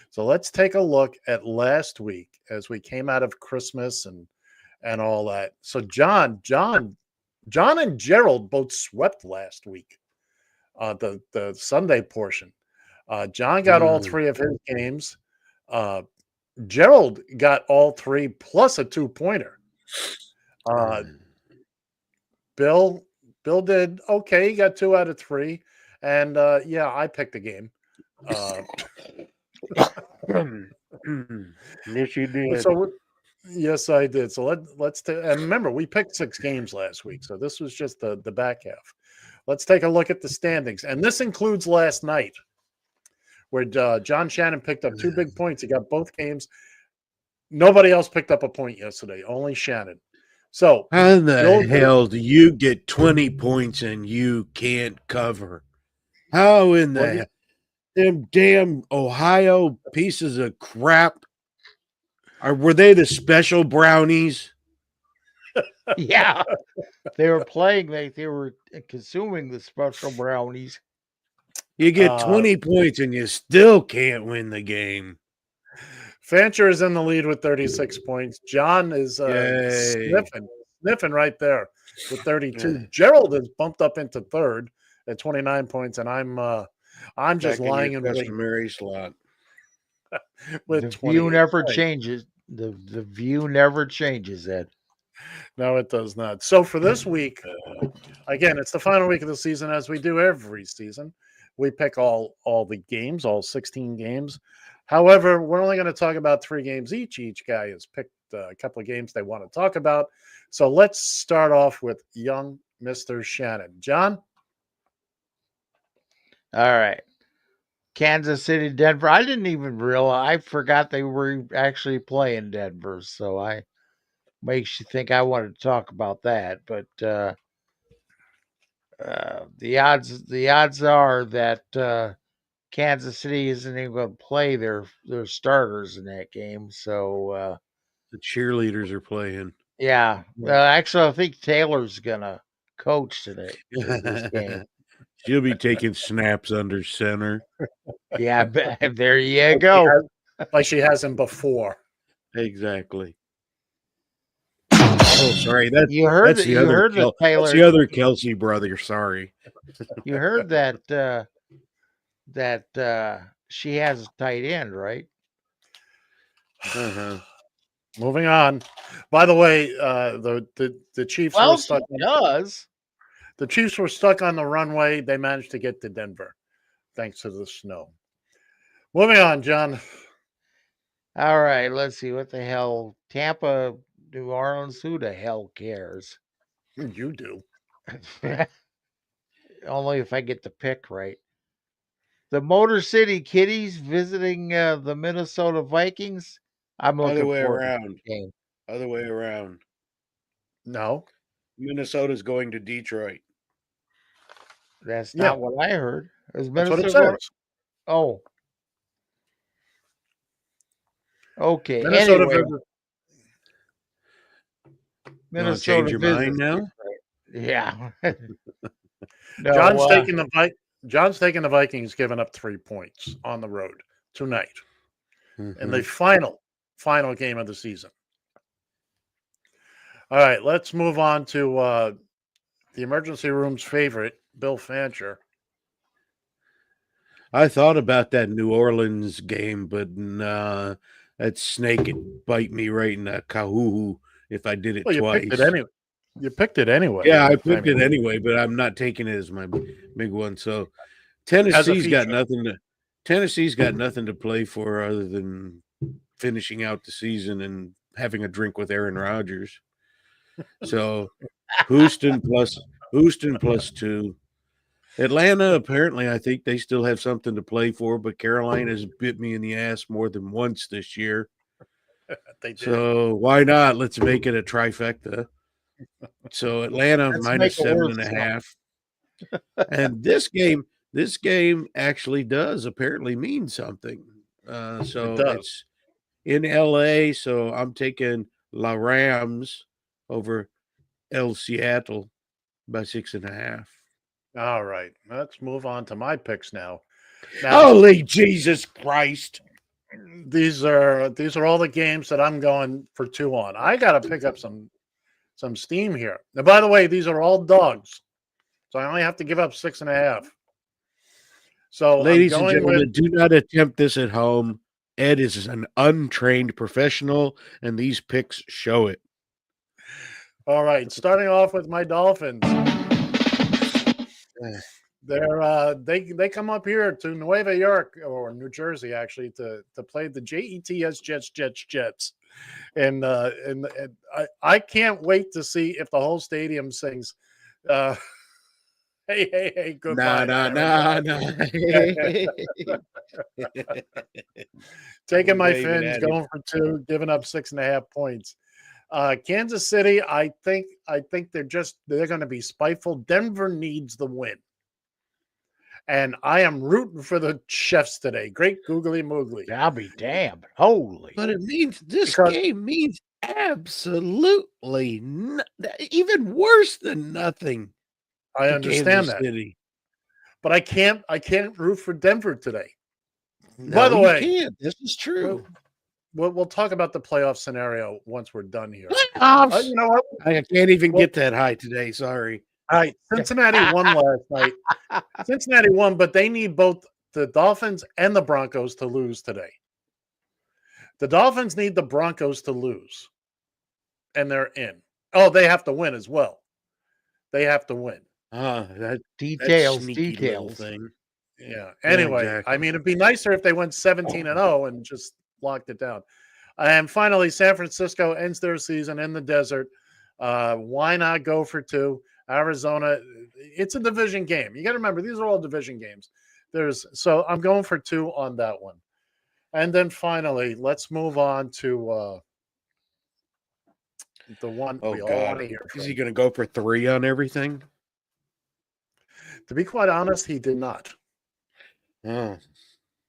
So let's take a look at last week as we came out of Christmas and all that. So John and Gerald both swept last week. The Sunday portion. John got all 3 of his games. Gerald got all 3 plus a 2-pointer. Bill did okay. He got 2 out of 3, and I picked the game. Yes, you did. So yes, I did. So let's and remember we picked 6 games last week, so this was just the back half. Let's take a look at the standings, and this includes last night. where John Shannon picked up 2 big points. He got both games. Nobody else picked up a point yesterday, only Shannon. So, how in the hell do you get 20 points and you can't cover? How in the hell? Them damn Ohio pieces of crap. Were they the special brownies? Yeah. They were playing, they were consuming the special brownies. You get 20 points and you still can't win the game. Fancher is in the lead with 36 points. John is sniffing right there with 32. Gerald is bumped up into third at 29 points, and I'm just Back in lying your in wait customary slot. with The 28 view never points. changes. The view never changes, Ed. No, it does not. So for this week, again, it's the final week of the season, as we do every season. We pick all the games, all 16 games. However, we're only going to talk about 3 games each. Each guy has picked a couple of games they want to talk about. So let's start off with young Mr. Shannon. John? All right. Kansas City, Denver. I didn't even realize. I forgot they were actually playing Denver. So I makes you think I wanted to talk about that. But the odds are that Kansas City isn't even going to play their starters in that game. So the cheerleaders are playing. Yeah. Actually, I think Taylor's gonna coach today this game. She'll be taking snaps under center. Yeah, there you go. Like she hasn't before. Exactly. Oh, sorry. That's the other Kelsey brother. Sorry. You heard that she has a tight end, right? Moving on. By the way, the Chiefs were stuck. The Chiefs were stuck on the runway. They managed to get to Denver, thanks to the snow. Moving on, John. All right, let's see. What the hell? Tampa, New Orleans, who the hell cares? You do. Only if I get the pick right. The Motor City Kitties visiting the Minnesota Vikings. I'm looking Other way forward around. to the game. Other way around. No. Minnesota's going to Detroit. That's not what I heard. Is That's what it Minnesota? says. Oh. Okay. Minnesota Anyway, You want to change your mind now? Yeah. No, John's taking the Vikings, giving up 3 points on the road tonight in the final game of the season. All right, let's move on to the emergency room's favorite, Bill Fancher. I thought about that New Orleans game, but nah, that snake would bite me right in the kahoo if I did it twice. You picked it anyway. Yeah, I picked it anyway, but I'm not taking it as my big one. So Tennessee's got nothing to play for other than finishing out the season and having a drink with Aaron Rodgers. So Houston plus 2. Atlanta, apparently, I think they still have something to play for, but Carolina's bit me in the ass more than once this year. They did. So why not? Let's make it a trifecta. So Atlanta minus 7.5. And this game actually does apparently mean something. So it's in LA. So I'm taking La Rams over El Seattle by 6.5. All right, let's move on to my picks now. Holy Jesus Christ! These are all the games that I'm going for 2 on. I got to pick up some steam here. Now, by the way, these are all dogs, so I only have to give up 6.5. So, ladies and gentlemen, do not attempt this at home. Ed is an untrained professional, and these picks show it. All right, starting off with my Dolphins. They come up here to Nueva York or New Jersey actually to play the Jets, and I can't wait to see if the whole stadium sings Hey, Nah, goodbye. nah, Aaron nah, Rodgers. nah. Taking my David Fins, had it. going for 2, giving up 6.5 points. Kansas City, I think they're going to be spiteful. Denver needs the win. And I am rooting for the Chefs today. Great googly moogly. I'll be damned. Holy. But it means this Because- game means absolutely even worse than nothing. I to understand Kansas that. City. But I can't root for Denver today. No, By the you way, can't. This is true. We'll talk about the playoff scenario once we're done here. Playoffs. You know what? I can't even get that high today. Sorry. All right, Cincinnati won last night. Cincinnati won, but they need both the Dolphins and the Broncos to lose today. The Dolphins need the Broncos to lose, and they're in. Oh, they have to win as well. They have to win. That Details, that sneaky little details. thing. Yeah. Anyway, exactly. I mean, it'd be nicer if they went 17-0 and just locked it down. And finally, San Francisco ends their season in the desert. Why not go for 2? Arizona, it's a division game. You got to remember, these are all division games. So I'm going for 2 on that one. And then finally, let's move on to the one Oh we all God, want to hear from. is he going to go for 3 on everything? To be quite honest, he did not. Oh.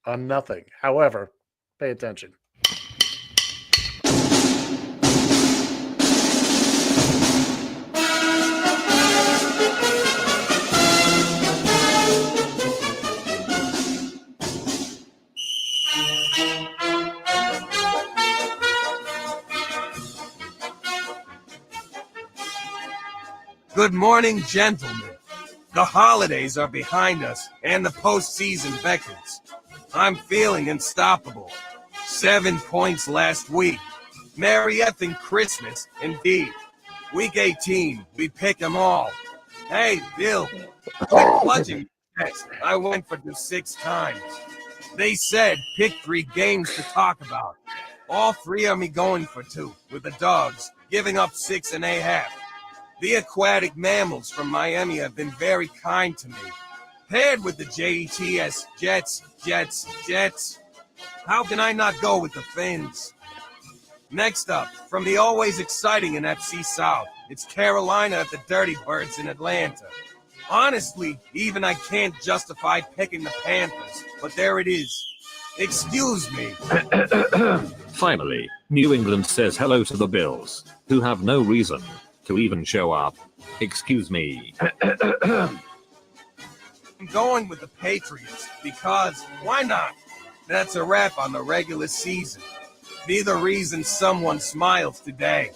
On nothing. However, pay attention. Good morning, gentlemen. The holidays are behind us, and the postseason beckons. I'm feeling unstoppable. 7 points last week. Merry effing Christmas, indeed. Week 18, we pick 'em all. Hey, Bill, quit clutching next. I went for 6 times. They said pick 3 games to talk about. All 3 of me going for 2, with the dogs giving up 6.5. The aquatic mammals from Miami have been very kind to me. Paired with the JETS, Jets. How can I not go with the Fins? Next up, from the always exciting NFC South, it's Carolina at the Dirty Birds in Atlanta. Honestly, even I can't justify picking the Panthers, but there it is. Excuse me. Finally, New England says hello to the Bills, who have no reason to even show up. Excuse me. I'm going with the Patriots because why not? That's a wrap on the regular season. Be the reason someone smiles today,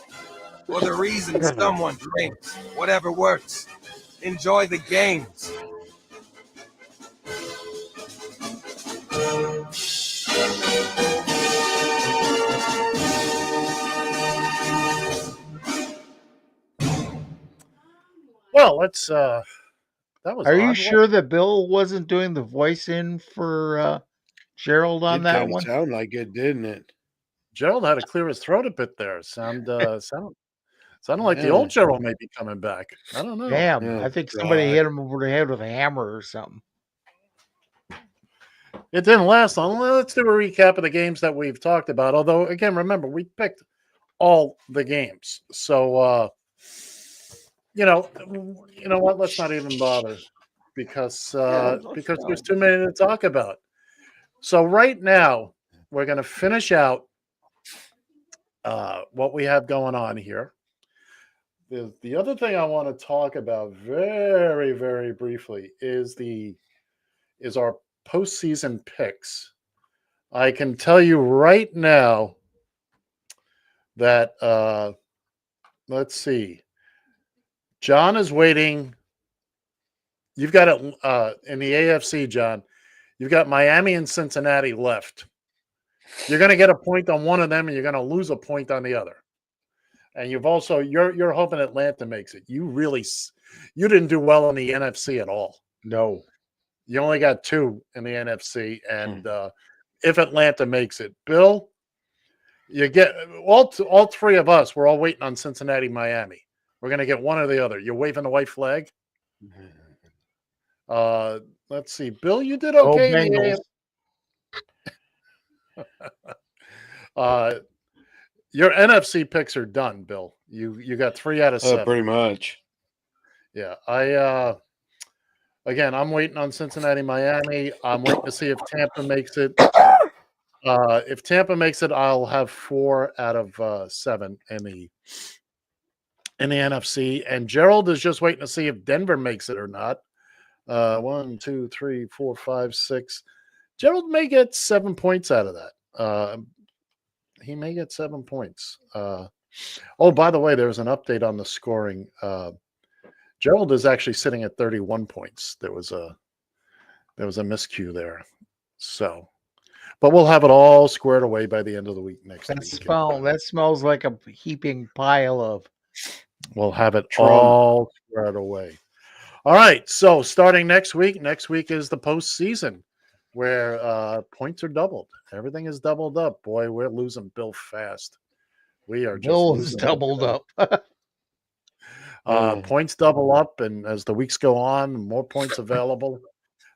or the reason someone drinks, whatever works. Enjoy the games. Well, let's that was Are you odd. sure that Bill wasn't doing the voice in for Gerald on It that kind of one? sounded like it, didn't it? Gerald had to clear his throat a bit there. Sounded like the old Gerald may be coming back. I don't know. Damn, I think somebody hit him over the head with a hammer or something. It didn't last long. Let's do a recap of the games that we've talked about. Although, again, remember, we picked all the games. So, you know what? Let's not even bother because there's too many to talk about. So right now, we're going to finish out what we have going on here. The other thing I want to talk about very, very briefly is our postseason picks. I can tell you right now that let's see. John is waiting. You've got it in the AFC, John. You've got Miami and Cincinnati left. You're going to get a point on one of them, and you're going to lose a point on the other. And you've also you're hoping Atlanta makes it. You didn't do well in the NFC at all. No, you only got 2 in the NFC, and if Atlanta makes it, Bill, you get all 3 of us. We're all waiting on Cincinnati, Miami. We're going to get one or the other. You're waving the white flag. Let's see. Bill, you did Go okay in Bengals. the AM. Your NFC picks are done, Bill. You got 3 out of 7. Pretty much. Yeah. I'm waiting on Cincinnati, Miami. I'm waiting to see if Tampa makes it. If Tampa makes it, I'll have 4 out of 7 in the NFC. And Gerald is just waiting to see if Denver makes it or not. 1, 2, 3, 4, 5, 6. Gerald may get 7 points out of that. He may get 7 points. By the way, there's an update on the scoring. Gerald is actually sitting at 31 points. There was a miscue there. So, but we'll have it all squared away by the end of the week next week. That smells like a heaping pile of. We'll have it all squared away. All right. So starting next week is the postseason where points are doubled. Everything is doubled up. Boy, we're losing Bill fast. We are just Bill's doubled up. Points double up, and as the weeks go on, more points available.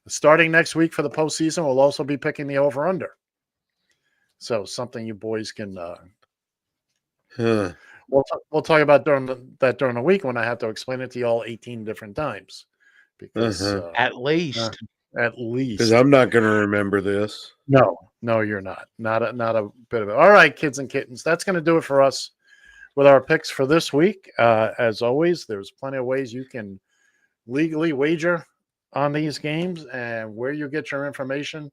Starting next week for the postseason, we'll also be picking the over/under. So something you boys can. We'll talk about during the week when I have to explain it to you all 18 different times, because at least because I'm not going to remember this. No, you're not. Not a bit of it. All right, kids and kittens, that's going to do it for us with our picks for this week. As always, there's plenty of ways you can legally wager on these games, and where you get your information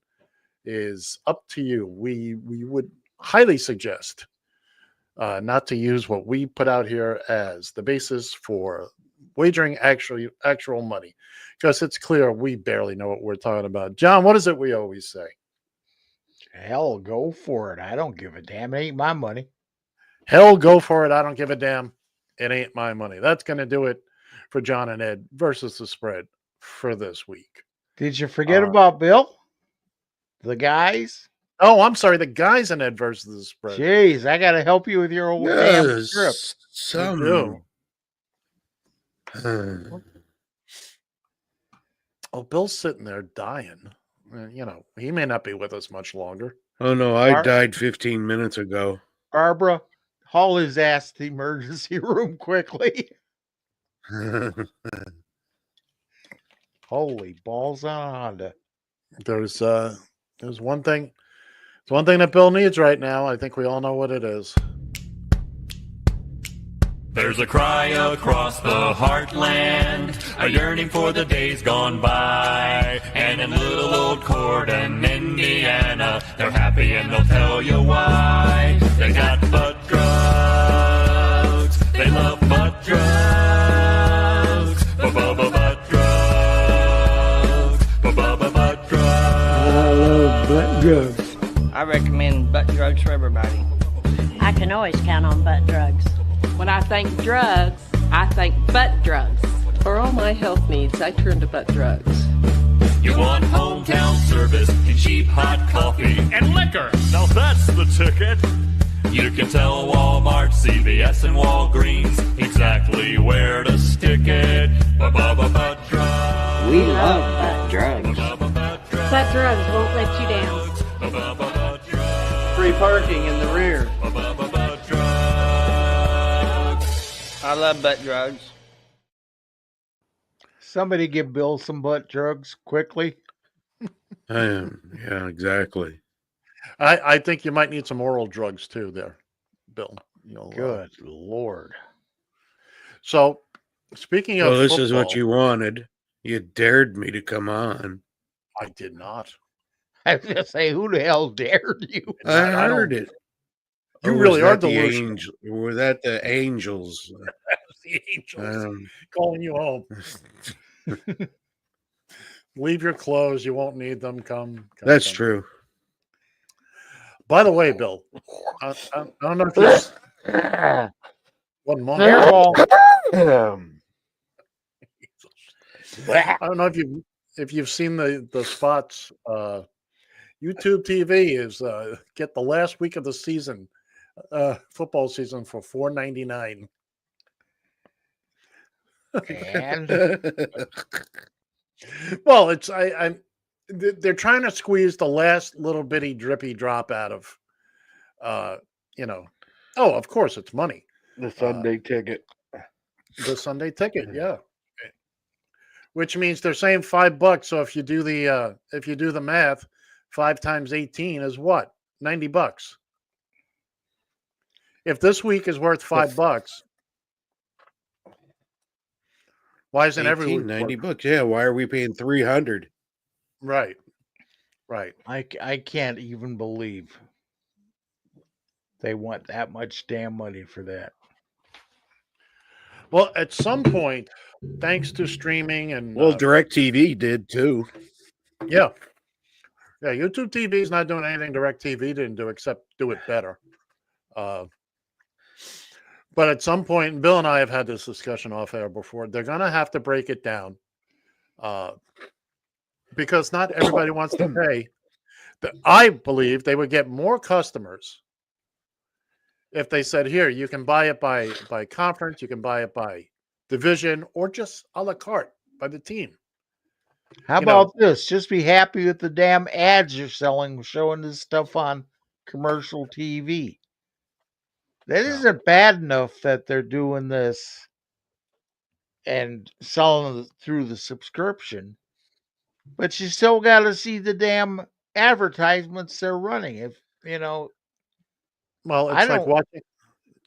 is up to you. We would highly suggest not to use what we put out here as the basis for wagering actual money, because it's clear we barely know what we're talking about. John, what is it we always say? Hell, go for it. I don't give a damn. It ain't my money. Hell, go for it. I don't give a damn. It ain't my money. That's going to do it for John and Ed versus the spread for this week. Did you forget about Bill? The guys? Oh, I'm sorry. The guys and Ed versus the spread. Jeez, I got to help you with your old damn script. Bill's sitting there dying. He may not be with us much longer. Oh, no, I died 15 minutes ago. Barbara, haul his ass to the emergency room quickly. Holy balls on a Honda. There's one thing. It's one thing that Bill needs right now. I think we all know what it is. There's a cry across the heartland, a yearning for the days gone by. And in little old Corden, Indiana, they're happy and they'll tell you why. They got butt drugs, they love butt drugs, butt drugs, butt drugs. I love butt drugs. I recommend butt drugs for everybody. I can always count on butt drugs. When I think drugs, I think butt drugs. For all my health needs, I turn to butt drugs. You want hometown service and cheap hot coffee and liquor. Now that's the ticket. You can tell Walmart, CVS, and Walgreens exactly where to stick it. Butt drugs. We love butt drugs. Butt drugs won't let you down. Free parking in the rear. I love butt drugs. Somebody give Bill some butt drugs quickly. Yeah, exactly. I think you might need some oral drugs too there, Bill. Good Lord. So, speaking of this football, is what you wanted. You dared me to come on. I did not. I was going to say, who the hell dared you? I heard it. You really are delusional. Were that the angels? The angels calling you home. Leave your clothes. You won't need them. Come. That's true. By the way, Bill, I don't know if you... One more. I don't know if you've seen the spots. YouTube TV is get the last week of the season, football season, for $4.99. And Well, they're trying to squeeze the last little bitty drippy drop out of, uh, you know. Oh, of course, it's money. The Sunday ticket. The Sunday ticket, yeah. Which means they're saying $5. So if you do the math, 5 times 18 is what? $90. If this week is worth $5, why isn't every week $90? Yeah, why are we paying $300? Right. I can't even believe they want that much damn money for that. Well, at some point, thanks to streaming and DirecTV did too. Yeah. YouTube TV is not doing anything DirecTV didn't do except do it better. But at some point, and Bill and I have had this discussion off air before, they're going to have to break it down because not everybody wants to pay. I believe they would get more customers if they said, here, you can buy it by conference, you can buy it by division, or just a la carte by the team. How about this? Just be happy with the damn ads you're selling, showing this stuff on commercial TV. That isn't bad enough that they're doing this and selling through the subscription, but you still got to see the damn advertisements they're running. If well, it's like watching.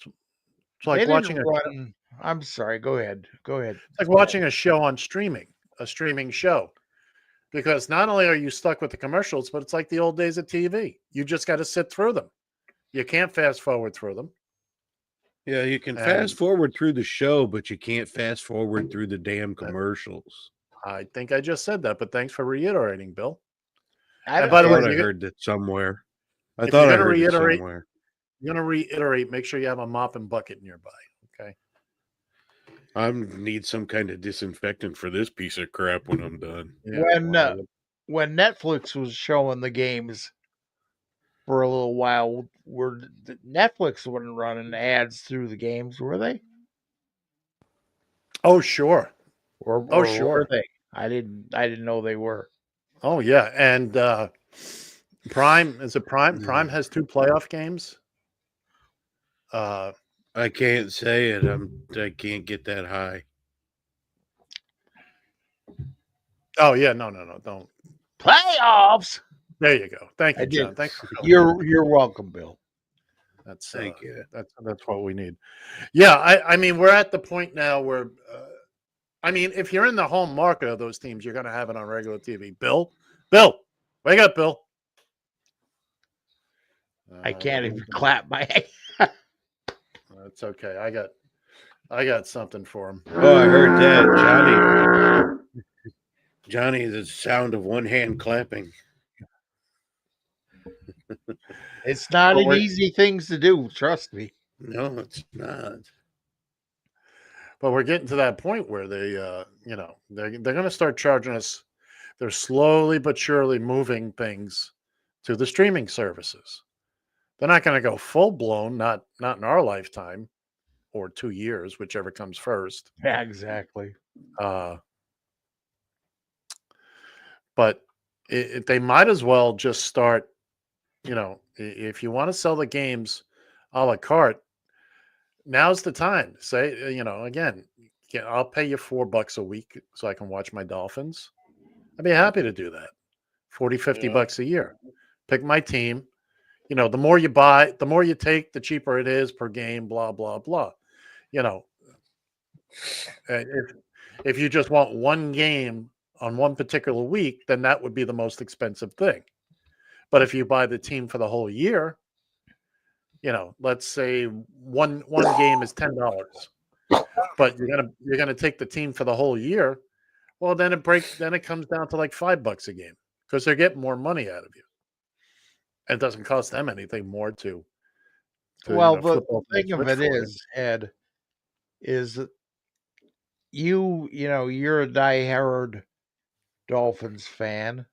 It's like watching I'm sorry. Go ahead. It's like watching a show on streaming, a streaming show, because not only are you stuck with the commercials, but it's like the old days of TV. You just got to sit through them. You can't fast forward through them. Yeah, you can fast forward through the show, but you can't fast forward through the damn commercials. I think I just said that, but thanks for reiterating, Bill. And by the way, I heard that somewhere. I thought I heard it somewhere. You're going to reiterate, make sure you have a mop and bucket nearby, okay? I need some kind of disinfectant for this piece of crap when I'm done. Yeah, when Netflix was showing the games for a little while, Netflix wasn't running ads through the games, were they? Oh, sure. Sure. Were they? I didn't know they were. Oh, yeah. And Prime, is it Prime? Prime has 2 playoff games. I can't say it. I can't get that high. Oh yeah, no, don't. Playoffs. There you go. Thank you, John. Thanks for you're welcome, Bill. Thank you. That's what we need. Yeah, I mean, we're at the point now where, I mean, if you're in the home market of those teams, you're going to have it on regular TV. Bill, wake up, Bill. I can't even clap my hands. That's okay. I got something for him. Oh, I heard that, Johnny. The sound of one hand clapping. It's not an easy thing to do. Trust me. No, it's not. But we're getting to that point where they, they're going to start charging us. They're slowly but surely moving things to the streaming services. They're not going to go full blown, not in our lifetime, or 2 years, whichever comes first. Yeah, exactly. But they might as well just start. If you want to sell the games a la carte, now's the time. Say, again, I'll pay you $4 a week so I can watch my Dolphins. I'd be happy to do that. $40-$50 a year. Pick my team. The more you buy, the more you take, the cheaper it is per game, blah, blah, blah. If you just want one game on one particular week, then that would be the most expensive thing. But if you buy the team for the whole year, let's say one game is $10, but you're gonna take the team for the whole year. Well, then it comes down to like $5 a game because they're getting more money out of you. It doesn't cost them anything more to well, the thing of it is, Ed, is that you're a diehard Dolphins fan.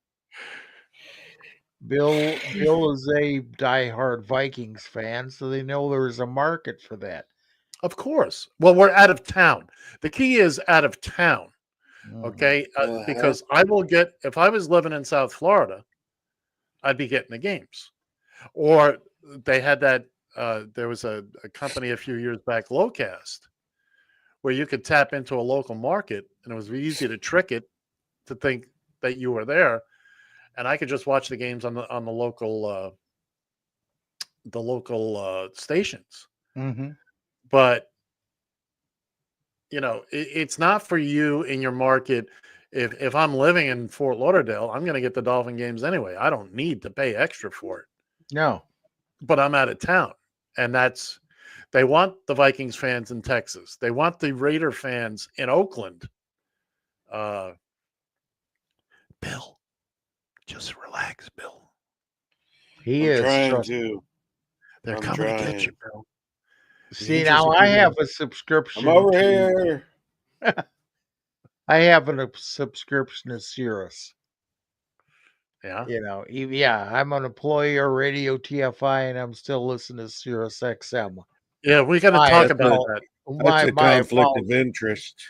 Bill is a diehard Vikings fan, so they know there's a market for that. Of course. Well, we're out of town. The key is out of town. Okay, because I will get if I was living in South Florida, I'd be getting the games. Or they had that. There was a company a few years back, Lowcast, where you could tap into a local market, and it was easy to trick it to think that you were there, and I could just watch the games on the local stations. Mm-hmm. But it's not for you in your market. If I'm living in Fort Lauderdale, I'm going to get the Dolphin games anyway. I don't need to pay extra for it. No. But I'm out of town, and they want the Vikings fans in Texas. They want the Raider fans in Oakland. Bill, just relax, Bill. He I'm is trying to. They're I'm coming to get trying. you, Bill. See, now I have a subscription. I'm over here. I have a subscription to Sirius. Yeah. I'm an employee of Radio TFI, and I'm still listening to Sirius XM. Yeah, we got to talk about that. That's a conflict of interest.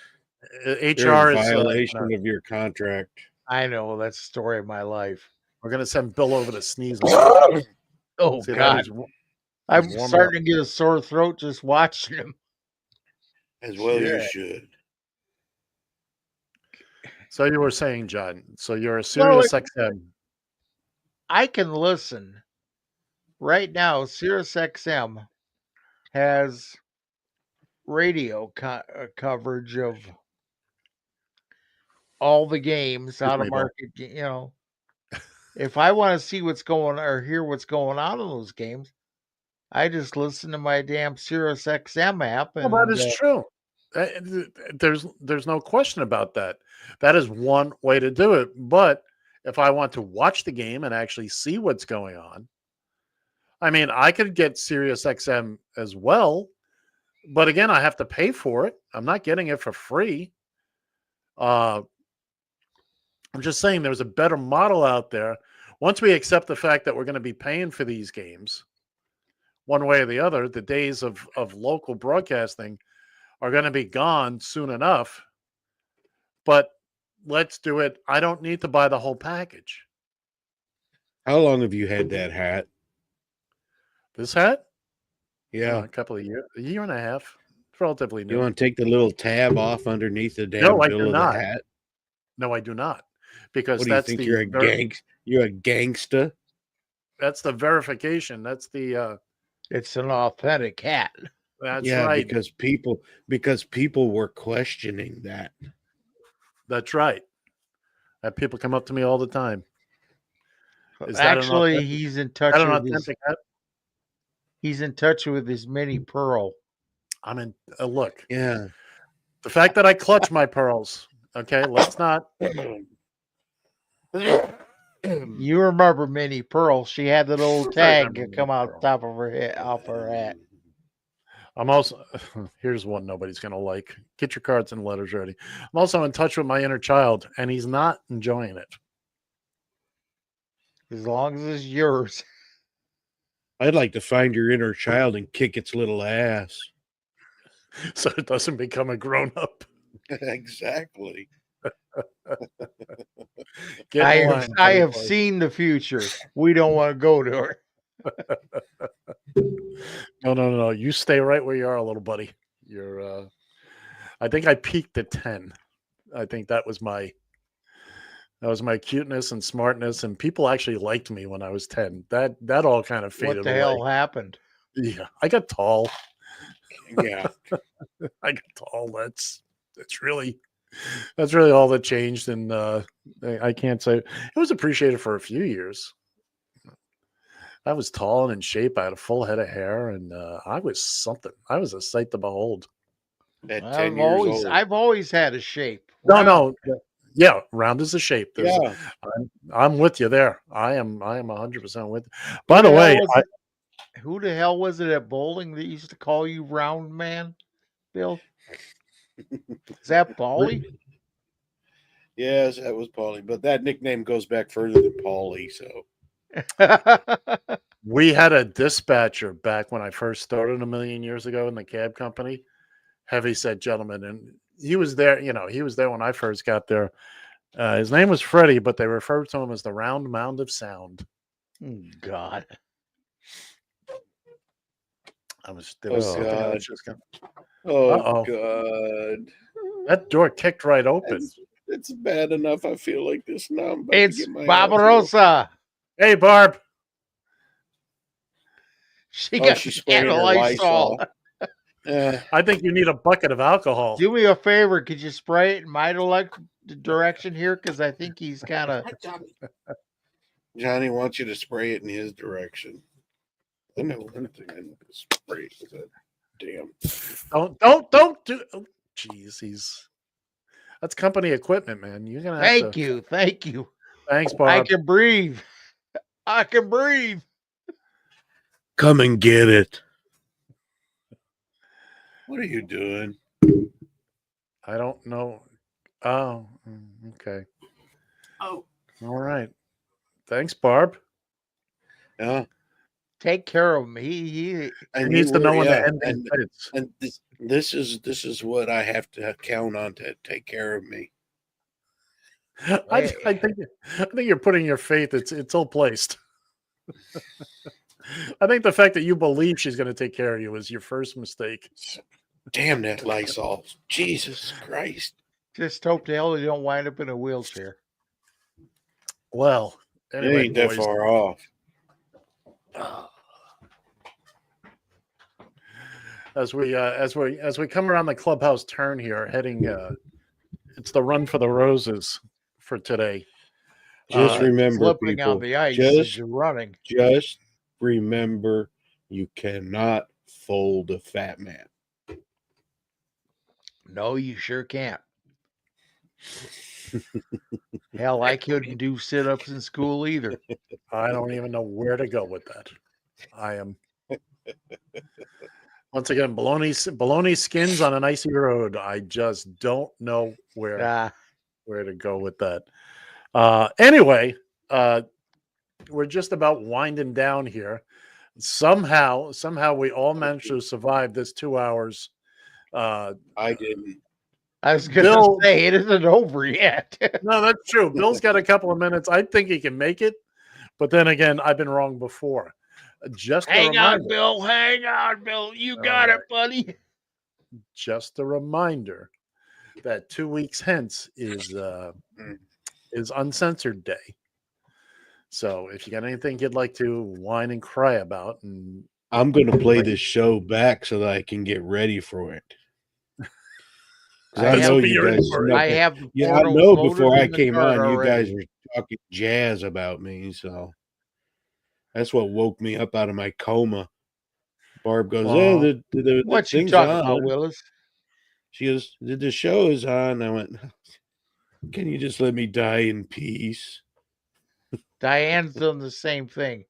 HR is violation of your contract. I know, that's the story of my life. We're going to send Bill over to sneeze. Oh, God. I'm starting to get a sore throat just watching him. As well you should. So you were saying, John, so you're a Sirius XM. I can listen. Right now, Sirius XM has radio coverage of all the games out of market. If I want to see what's going on or hear what's going on in those games, I just listen to my damn Sirius XM app. And that is true. There's no question about that. That is one way to do it. But if I want to watch the game and actually see what's going on, I mean, I could get Sirius XM as well. But again, I have to pay for it. I'm not getting it for free. I'm just saying there's a better model out there. Once we accept the fact that we're going to be paying for these games, one way or the other, the days of local broadcasting are going to be gone soon enough. But let's do it. I don't need to buy the whole package. How long have you had that hat? This hat? Yeah. A couple of years. A year and a half. It's relatively new. You want to take the little tab off underneath the damn No, I bill do of not. the hat? No, I do not. Because what do you think you're a gangster? That's the verification. That's the it's an authentic hat. That's right. Because people were questioning that. That's right. People come up to me all the time. Actually, he's in touch with he's in touch with his mini pearl. I'm in look. Yeah. The fact that I clutch my pearls. Okay, let's not. You remember Minnie Pearl? She had the little tag that come out top of her head, off her hat. I'm also here's one nobody's gonna like. Get your cards and letters ready. I'm also in touch with my inner child, and he's not enjoying it. As long as it's yours. I'd like to find your inner child and kick its little ass. So it doesn't become a grown up. Exactly. I have seen the future. We don't want to go to her. No. You stay right where you are, little buddy. You're I think I peaked at 10. I think that was my cuteness and smartness, and people actually liked me when I was 10. That all kind of faded away. What the hell happened? Yeah, I got tall. Yeah. I got tall. That's really all that changed, and I can't say it was appreciated for a few years. I was tall and in shape. I had a full head of hair, and I was something. I was a sight to behold. At 10 years old. I've always had a shape. No. Yeah, round is a shape. Yeah. I'm with you there. I am 100% with you. By the way, who the hell was it at bowling that used to call you Round Man, Bill? Is that Paulie? Yes, that was Paulie, but that nickname goes back further than Paulie, so. We had a dispatcher back when I first started a million years ago in the cab company, heavyset gentleman, and he was there. He was there when I first got there. His name was Freddie, but they referred to him as the Round Mound of Sound. God. There was Oh, something I God. was just going to. Oh, God. That door kicked right open. It's bad enough. I feel like this now. I'm about It's to get my Barbarossa. Hey, Barb. She got she's a spraying can of her Lysol. I think you need a bucket of alcohol. Do me a favor. Could you spray it in my direction here? Because I think he's kind of. Johnny wants you to spray it in his direction. I know one thing I need to spray it with that. Damn. Don't do. Oh, jeez, that's company equipment, man. You're gonna have Thank you. Thanks, Barb. I can breathe. Come and get it. What are you doing? I don't know. Oh, okay. Oh, all right. Thanks, Barb. Yeah. Take care of him. He needs to know when to end and, and this is what I have to count on to take care of me. I think you're putting your faith. It's all placed. I think the fact that you believe she's going to take care of you is your first mistake. Damn that Lysol! Jesus Christ! Just hope the hell you don't wind up in a wheelchair. Well, anyway, ain't that far off. As we come around the clubhouse turn here, heading, it's the run for the roses for today. Just remember, slipping people. on the ice as you're running. Just remember, you cannot fold a fat man. No, you sure can't. Hell, I couldn't do sit-ups in school either. I don't even know where to go with that. I am once again baloney skins on an icy road. I just don't know where to go with that. Anyway, we're just about winding down here. Somehow we all managed to survive this 2 hours. I didn't. I was going to say, it isn't over yet. No, that's true. Bill's got a couple of minutes. I think he can make it. But then again, I've been wrong before. Hang on, Bill. You got it, buddy. Just a reminder that 2 weeks hence is Uncensored Day. So if you got anything you'd like to whine and cry about, and I'm going to play this show back so that I can get ready for it. I know you guys. I know before I came on, you guys were talking jazz about me, so that's what woke me up out of my coma. Barb goes, the what you thing's talking on. about, Willis? She goes, the show is on. I went, can you just let me die in peace? Diane's done the same thing.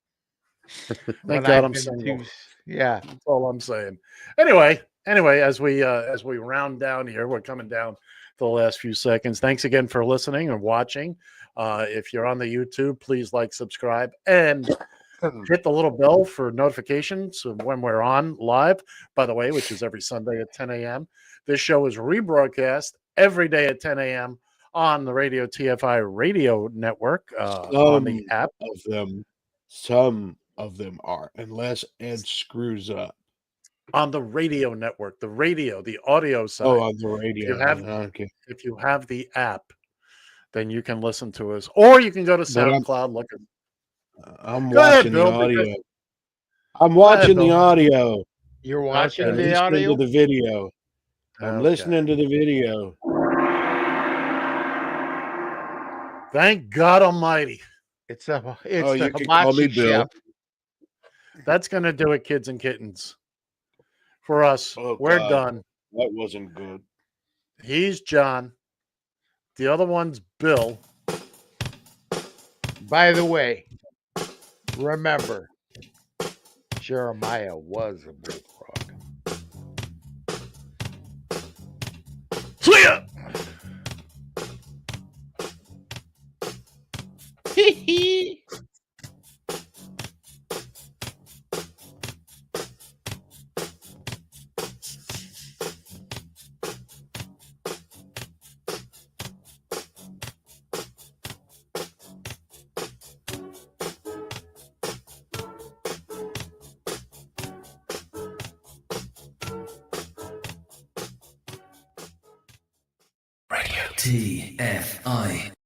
Thank God I'm single. Yeah, that's all I'm saying. Anyway, as we round down here, we're coming down to the last few seconds. Thanks again for listening and watching. If you're on the YouTube, please like, subscribe, and hit the little bell for notifications when we're on live, by the way, which is every Sunday at 10 a.m. This show is rebroadcast every day at 10 a.m. on the Radio TFI radio network, on the app. Some of them are, unless Ed screws up. On the radio network, the audio side. Oh, on the radio. If you have the app, then you can listen to us, or you can go to SoundCloud. Look at. I'm watching the audio. I'm watching the audio. You're watching the audio? To the video. I'm listening to the video. Thank God Almighty. It's the you can call me Bill. That's going to do it, kids and kittens. For us, we're done. That wasn't good. He's John. The other one's Bill. By the way, remember, Jeremiah was a bullfrog. See ya! Hee TFI.